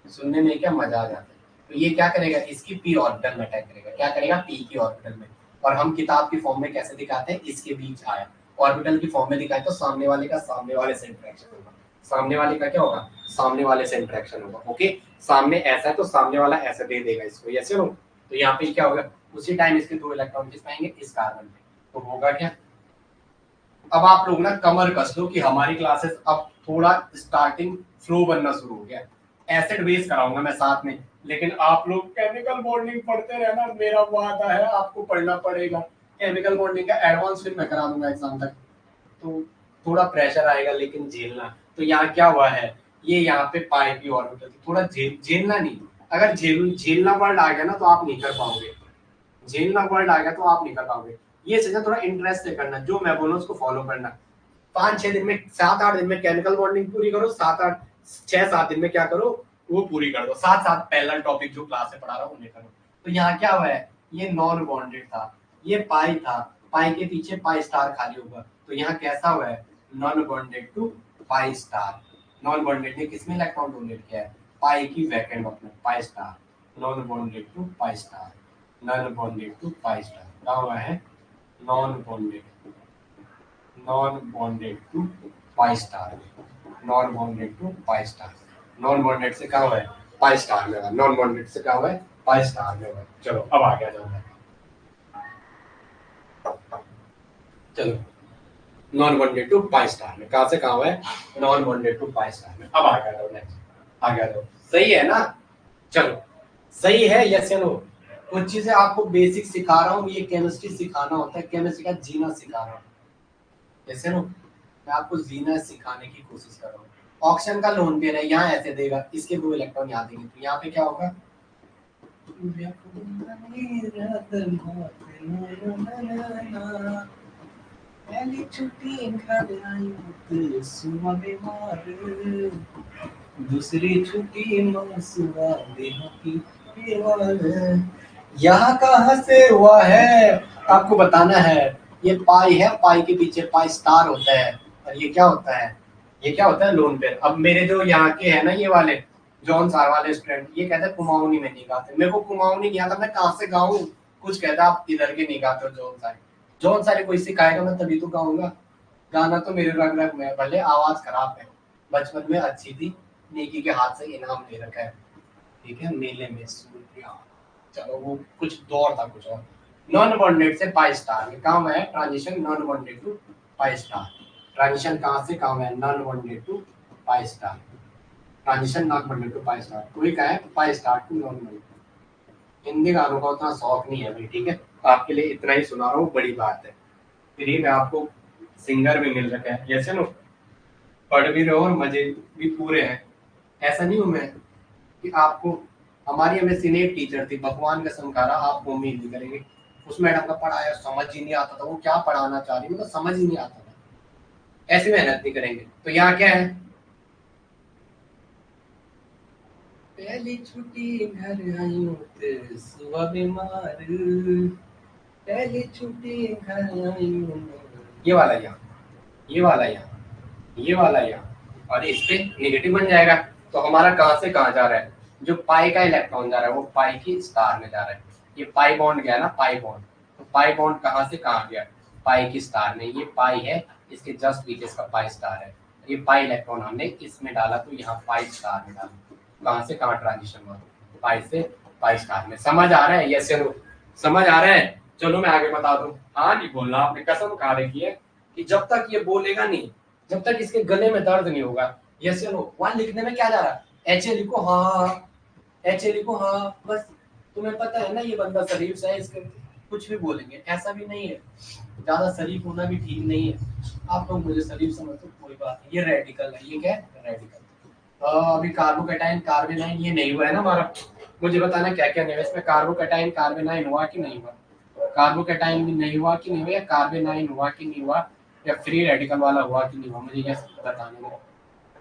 सुनने में क्या मजा आ जाता है। तो ये क्या करेगा? इसकी पी ऑर्बिटल में अटैक करेगा। क्या करेगा? पी की ऑर्बिटल में। और हम किताब की फॉर्म में कैसे दिखाते हैं? इसके बीच आया, ऑर्बिटल की फॉर्म में दिखाए तो सामने वाले का सामने वाले से इंटरेक्शन होगा, सामने वाले का क्या होगा? सामने वाले से इंटरेक्शन होगा। ओके, सामने ऐसा है तो सामने वाला ऐसा दे देगा इसको, ऐसे हो। तो यहाँ पे क्या होगा? उसी टाइम इसके 2 इलेक्ट्रॉन किस पाएंगे? इस कार्बन पे, तो होगा क्या? अब आप लोग ना कमर कस लो कि हमारी क्लासेस अब थोड़ा स्टार्टिंग फ्लो बनना शुरू हो गया। एसिड बेस कराऊंगा मैं साथ में, लेकिन आप लोग केमिकल बॉन्डिंग पढ़ते रहना, मेरा वादा है आपको पढ़ना पड़ेगा। केमिकल बॉन्डिंग का एडवांस फिर मैं करा दूंगा एग्जाम तक, तो थोड़ा प्रेशर आएगा लेकिन झेलना। तो यहाँ क्या हुआ है? ये यहाँ पे पाई की ऑर्बिटल, थोड़ा झेलना नहीं, अगर झेलना वर्ड आ गया ना तो आप नहीं कर पाओगे, झेलना वर्ड आ गया तो आप नहीं कर पाओगे। ये चीजें थोड़ा इंटरेस्ट से करना, जो मैं बोलूँ उसको फॉलो करना। 5-6 दिन में, 7-8 दिन में केमिकल बॉन्डिंग पूरी करो, 7-8 6-7 दिन में क्या करो? वो पूरी कर दो, साथ पहला टॉपिक जो क्लास में पढ़ा रहा हूँ उन्हें करो। तो यहाँ क्या हुआ है? ये नॉन बॉन्डेड था, ये पाई था, पाई के पीछे पाई स्टार खाली होगा, तो यहाँ कैसा हुआ है? Non bonded to pi star. Non bonded ने किसमें इलेक्ट्रॉन डोनेट किया है? पाई की vacant orbital pi star, non bonded to pi star, non bonded to pi star. क्या हुआ है? Non bonded, non bonded to pi star, non bonded to pi star. Non bonded से क्या हुआ है? पाई स्टार में हुआ, नॉन बॉन्डेड से क्या हुआ है? पाई स्टार में हुआ। चलो अब आ गया जाओ, चलो non bonded to pi star में, कहां से कहां हुआ है, non bonded to pi star में। अब आ गया दो नेक्स्ट, आ गया दो, सही है ना। चलो सही है, यस या नो। कुछ चीजें आपको बेसिक सिखा रहा हूँ, ये केमिस्ट्री सिखाना होता है, केमिस्ट्री का जीना सिखा रहा हूँ, यस या नो। मैं आपको जीना सिखाने की कोशिश कर रहा हूँ। ऑक्सीजन का लोन पेयर है, यहाँ ऐसे देगा, इसके 2 इलेक्ट्रॉन यहाँ देंगे, तो यहाँ पे क्या होगा, पहली छुट्टी घर आई तो सुबह बीमार, दूसरी छुट्टी मौसुआ देहा की दीवार। यहाँ कहाँ से हुआ है, आपको बताना है। ये पाई है, पाई के पीछे पाई स्टार होता है, और ये क्या होता है, ये क्या होता है, लोन पेयर। अब मेरे जो यहाँ के है ना ये वाले जॉन सार वाले स्टूडेंट, ये कहते हैं कुमाऊनी में नहीं गाते, मेरे को कुमाऊनी नहीं आता, मैं कहाँ से गाऊं, कुछ कहता आप इधर के नहीं गाते हो जॉन सारे, जॉन सारे कोई सिखाएगा मैं तभी तो गाऊंगा। गाना तो मेरे रग रग में है, भले आवाज खराब है, बचपन में अच्छी थी, नेकी के हाथ से इनाम ले रखा है, ठीक है, मेले में सूर्या। चलो वो कुछ दौर था कुछ और। नॉन बॉन्डेड से पाई स्टार में काम है transition, non bonded to pi star. Transition कहाँ से काम है, non bonded to pi star, transition non bonded to pi star, कोई का है pi star to non bonded. Hindi गानों का उतना शौक नहीं है भाई, ठीक है, आपके लिए इतना ही सुना रहा हूँ, बड़ी बात है। फिर ही मैं आपको सिंगर भी मिल रखा है, यस नो, पढ़ भी रहे हो और मजे भी पूरे हैं। ऐसा नहीं हूं मैं कि आपको, हमारी हमें सीनियर टीचर थी, भगवान कसम खा रहा, आप उम्मीद नहीं करेंगे, उस मैडम का पढ़ाया समझ ही नहीं आता था, वो क्या पढ़ाना चाह रही मतलब समझ ही नहीं आता था। ऐसी मेहनत नहीं करेंगे तो यहाँ क्या है, पहली छुट्टी घर आई तो सुबह बीमार, पहली छुट्टी घर आई, ये वाला यहाँ, ये वाला यहाँ, ये वाला यहाँ, और इस पे नेगेटिव बन जाएगा, तो हमारा कहाँ से कहाँ जा रहा है, जो पाई का इलेक्ट्रॉन जा रहा है वो पाई की स्टार में जा रहा है, ये पाई बॉन्ड गया ना, पाई बॉन्ड, तो पाई बॉन्ड कहाँ से कहाँ गया, पाई की स्टार में, ये पाई है, इसके जस्ट पीछे इसका पाई स्टार है, ये पाई इलेक्ट्रॉन हमने इसमें डाला तो यहाँ पाई स्टार में डाला, कहाँ से कहाँ ट्रांजिशन हुआ, पाई से पाई स्टार में। समझ आ रहा है, यस या नो, समझ आ रहा है। चलो मैं आगे बता दूं, हाँ नहीं बोलना, आपने कसम खा रखी है कि जब तक ये बोलेगा नहीं, जब तक इसके गले में दर्द नहीं होगा, यस या नो, वहां लिखने में क्या जा रहा है, एच ए लिखो, हाँ एच ए लिखो, हाँ बस, तुम्हें पता है ना ये बंदा शरीफ से है, इसके कुछ भी बोलेंगे, ऐसा भी नहीं है, ज्यादा शरीफ होना भी ठीक नहीं है, आप लोग मुझे शरीफ समझते कोई बात नहीं, ये रेडिकल है, ये क्या है रेडिकल। अभी कार्बोकेटाइन कार्बेनाइन ये नहीं हुआ है ना हमारा, मुझे बताना क्या क्या नहीं हुआ इसमें, कार्बोकेटाइन कार्बेनाइन हुआ कि नहीं हुआ, कार्बोकेटाइन भी नहीं हुआ कि नहीं हुआ, या कार्बेनाइन हुआ कि नहीं हुआ, या फ्री रेडिकल वाला हुआ कि नहीं हुआ, मुझे ये बताने में,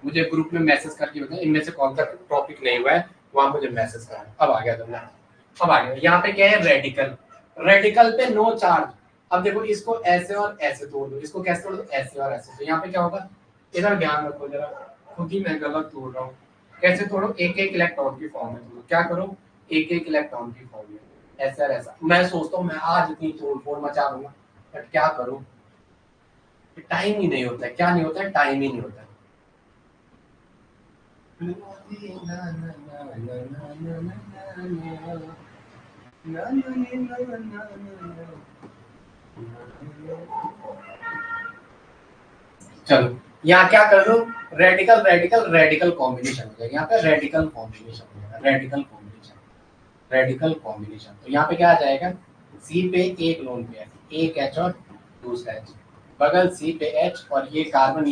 मुझे ग्रुप में मैसेज करके बताएं इनमें से कौन सा टॉपिक नहीं हुआ है, वहां मुझे मैसेज करना। अब आ गया तुमने, अब आ गया, यहाँ पे क्या है रेडिकल, रेडिकल पे नो चार्ज। अब देखो इसको ऐसे और ऐसे तोड़ दो, इसको कैसे तोड़ दो, ऐसे और ऐसे, तो यहाँ पे क्या होगा, इधर ध्यान रखो जरा, खुद ही मैं गलत तोड़ रहा हूँ, कैसे तोड़ो, एक एक इलेक्ट्रॉन की फॉर्म में तोड़ो, क्या करो, एक एक इलेक्ट्रॉन की फॉर्म में, ऐसा और ऐसा। मैं सोचता हूँ मैं आज इतनी तोड़ फोड़ मचा दूंगा, बट क्या करूँ, टाइम ही नहीं होता है, क्या नहीं होता है, टाइम ही नहीं होता है। चलो यहाँ क्या कर दो, रेडिकल रेडिकल रेडिकल कॉम्बिनेशन हो जाएगा, यहाँ पे रेडिकल कॉम्बिनेशन हो जाएगा, रेडिकल कॉम्बिनेशन, रेडिकल कॉम्बिनेशन, तो यहाँ पे क्या आ जाएगा, सी पे एक लोन पेयर, एक एच और दूसरा एच, बगल सी पे एच और ये कार्बन,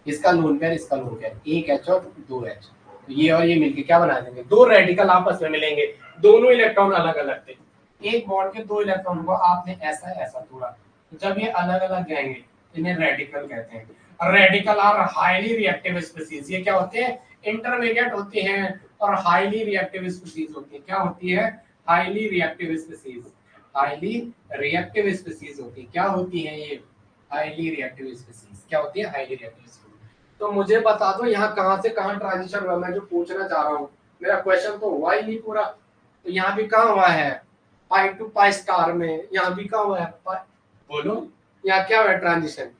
इसका लोन पेयर, इसका लोन पेयर, एक एच और दो एच, तो ये और ये मिलके क्या बना देंगे, दो रेडिकल आपस में मिलेंगे, दोनों इलेक्ट्रॉन अलग अलग थे, एक बॉन्ड के दो इलेक्ट्रॉन को आपने ऐसा ऐसा तोड़ा, तो जब ये अलग अलग जाएंगे इन्हें रेडिकल कहते हैं। Radical are highly reactive species, ये क्या होते हैं, इंटरमीडिएट होते हैं और हाईली रिएक्टिव स्पीसीज होती है, क्या होती है, highly reactive species, highly reactive species होती है, क्या होती है ये, हाईली रिएक्टिव स्पीसीज, क्या होती है, हाईली रिएक्टिव स्पीसीज। तो मुझे बता दो यहाँ कहाँ से कहाँ ट्रांजिशन हुआ, मैं जो पूछना चाह रहा हूँ, मेरा क्वेश्चन तो हुआ ही नहीं पूरा, तो यहाँ भी कहाँ हुआ है, पाई टू पाई स्टार में, यहाँ भी कहाँ हुआ है, बोलो यहाँ क्या हुआ है ट्रांजिशन,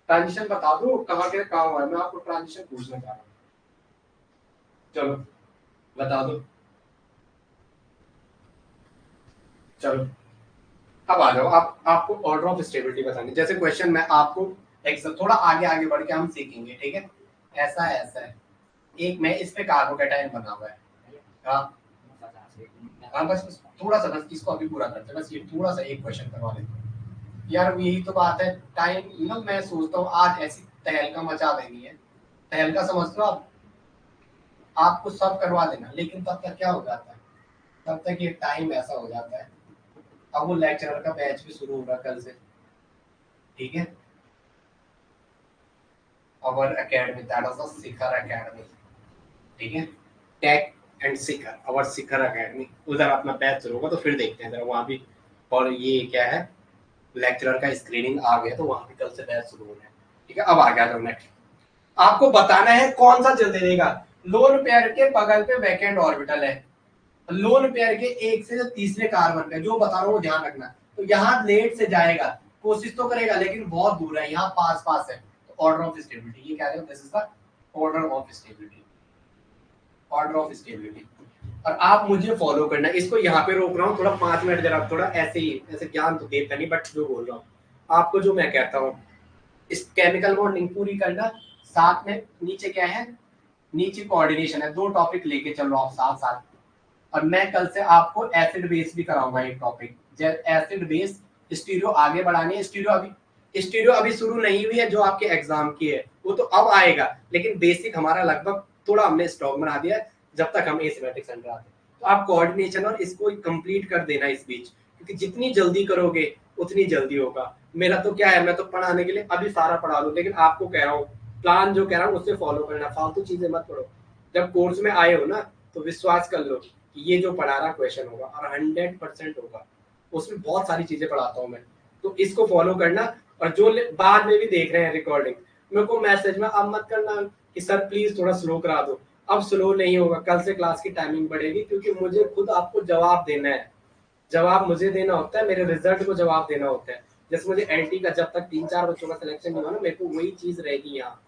ट्रांजिशन बता दो कहाँ के कहाँ हुआ है, मैं आपको ट्रांजिशन पूछना चाह रहा हूँ, चलो बता दो, चलो अब आ जाओ, आप आपको ऑर्डर ऑफ स्टेबिलिटी बतानी। जैसे क्वेश्चन मैं आपको थोड़ा आगे आगे बढ़ के हम सीखेंगे, ठीक है। ऐसा है, ऐसा है, एक में इस पे कार्बोकेटाइन बना हुआ है। हाँ हाँ, बस थोड़ा सा, बस इसको अभी पूरा करते हैं, बस ये थोड़ा सा एक क्वेश्चन करवा लेते हैं यार। यही तो बात है, टाइम ना, मैं सोचता हूँ आज ऐसी तहलका मचा देनी है। तहलका समझते हो आप, आपको सब करवा देना, लेकिन तब तक क्या हो जाता है, तब तक ये टाइम ऐसा हो जाता है। अब वो लेक्चरर का बैच भी शुरू होगा कल से, ठीक है। Our academy, that is the Shikhar academy, ठीक है। Take and Shikhar, our Shikhar academy, उधर अपना बैच शुरू होगा, तो फिर देखते हैं जरा वहाँ भी। और ये क्या है, लेक्चरर का स्क्रीनिंग आ गया, तो वहाँ भी कल से बैच शुरू होना है, ठीक है। अब आ गया, तो नेक्स्ट आपको बताना है कौन सा जल्दी देगा। लोन पेयर के बगल पे वैकेंट ऑर्बिटल है, लोन पेयर के एक से जो तीसरे कार्बन पे, जो बता रहा हूँ वो ध्यान रखना। तो यहाँ लेट से जाएगा, कोशिश तो करेगा, लेकिन बहुत दूर है, यहाँ पास पास है। तो ऑर्डर ऑफ स्टेबिलिटी, ये क्या है, this is the order of stability, order of stability. और आप मुझे फॉलो करना, इसको यहाँ पे रोक रहा हूँ थोड़ा 5 मिनट, जरा थोड़ा ऐसे ही, ऐसे ज्ञान तो देता नहीं, बट जो बोल रहा हूँ आपको, जो मैं कहता हूँ, इस केमिकल बॉन्डिंग पूरी करना। साथ में नीचे क्या है, नीचे कोऑर्डिनेशन है, 2 टॉपिक लेके चल रहा हूँ साथ साथ। और मैं कल से आपको एसिड बेस भी कराऊंगा एक टॉपिक, एसिड बेस स्टीरियो आगे बढ़ानी है। स्टीरियो अभी शुरू नहीं हुई है, जो आपके एग्जाम की है वो तो अब आएगा, लेकिन बेसिक हमारा लगभग थोड़ा हमने स्टॉक बना दिया है, जब तक हम एसिमेट्रिक सेंटर आते हैं। तो आप कोऑर्डिनेशन और इसको कंप्लीट कर देना इस बीच, क्योंकि जितनी जल्दी करोगे उतनी जल्दी होगा। मेरा तो क्या है, मैं तो पढ़ाने के लिए अभी सारा पढ़ा लूँ, लेकिन आपको कह रहा हूँ प्लान जो कह रहा हूँ उससे फॉलो करना, फालतू चीजें मत पढ़ो। जब कोर्स में आए हो ना, तो विश्वास कर लो कि ये जो पढ़ा रहा क्वेश्चन होगा, और 100% होगा। उसमें बहुत सारी चीजें पढ़ाता हूँ मैं, तो इसको फॉलो करना। और जो बाद में भी देख रहे हैं रिकॉर्डिंग, मेरे को मैसेज में अब मत करना कि सर प्लीज थोड़ा स्लो करा दो। अब स्लो नहीं होगा, कल से क्लास की टाइमिंग बढ़ेगी, क्योंकि मुझे खुद आपको जवाब देना है। जवाब मुझे देना होता है, मेरे रिजल्ट को जवाब देना होता है। जैसे मुझे एलटी का जब तक 3-4 बच्चों का सिलेक्शन नहीं हुआ ना, मेरे को वही चीज रहेगी यहाँ,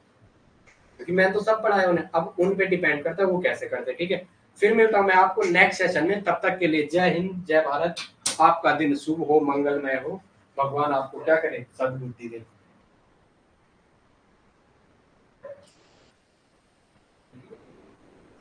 क्योंकि मैं तो सब पढ़ाया उन्हें, अब उन पे डिपेंड करता है वो कैसे करते हैं, ठीक है। फिर मिलता हूँ मैं आपको नेक्स्ट सेशन में, तब तक के लिए जय हिंद, जय भारत। आपका दिन शुभ हो, मंगलमय हो, भगवान आपको क्या करे, सद्बुद्धि दे।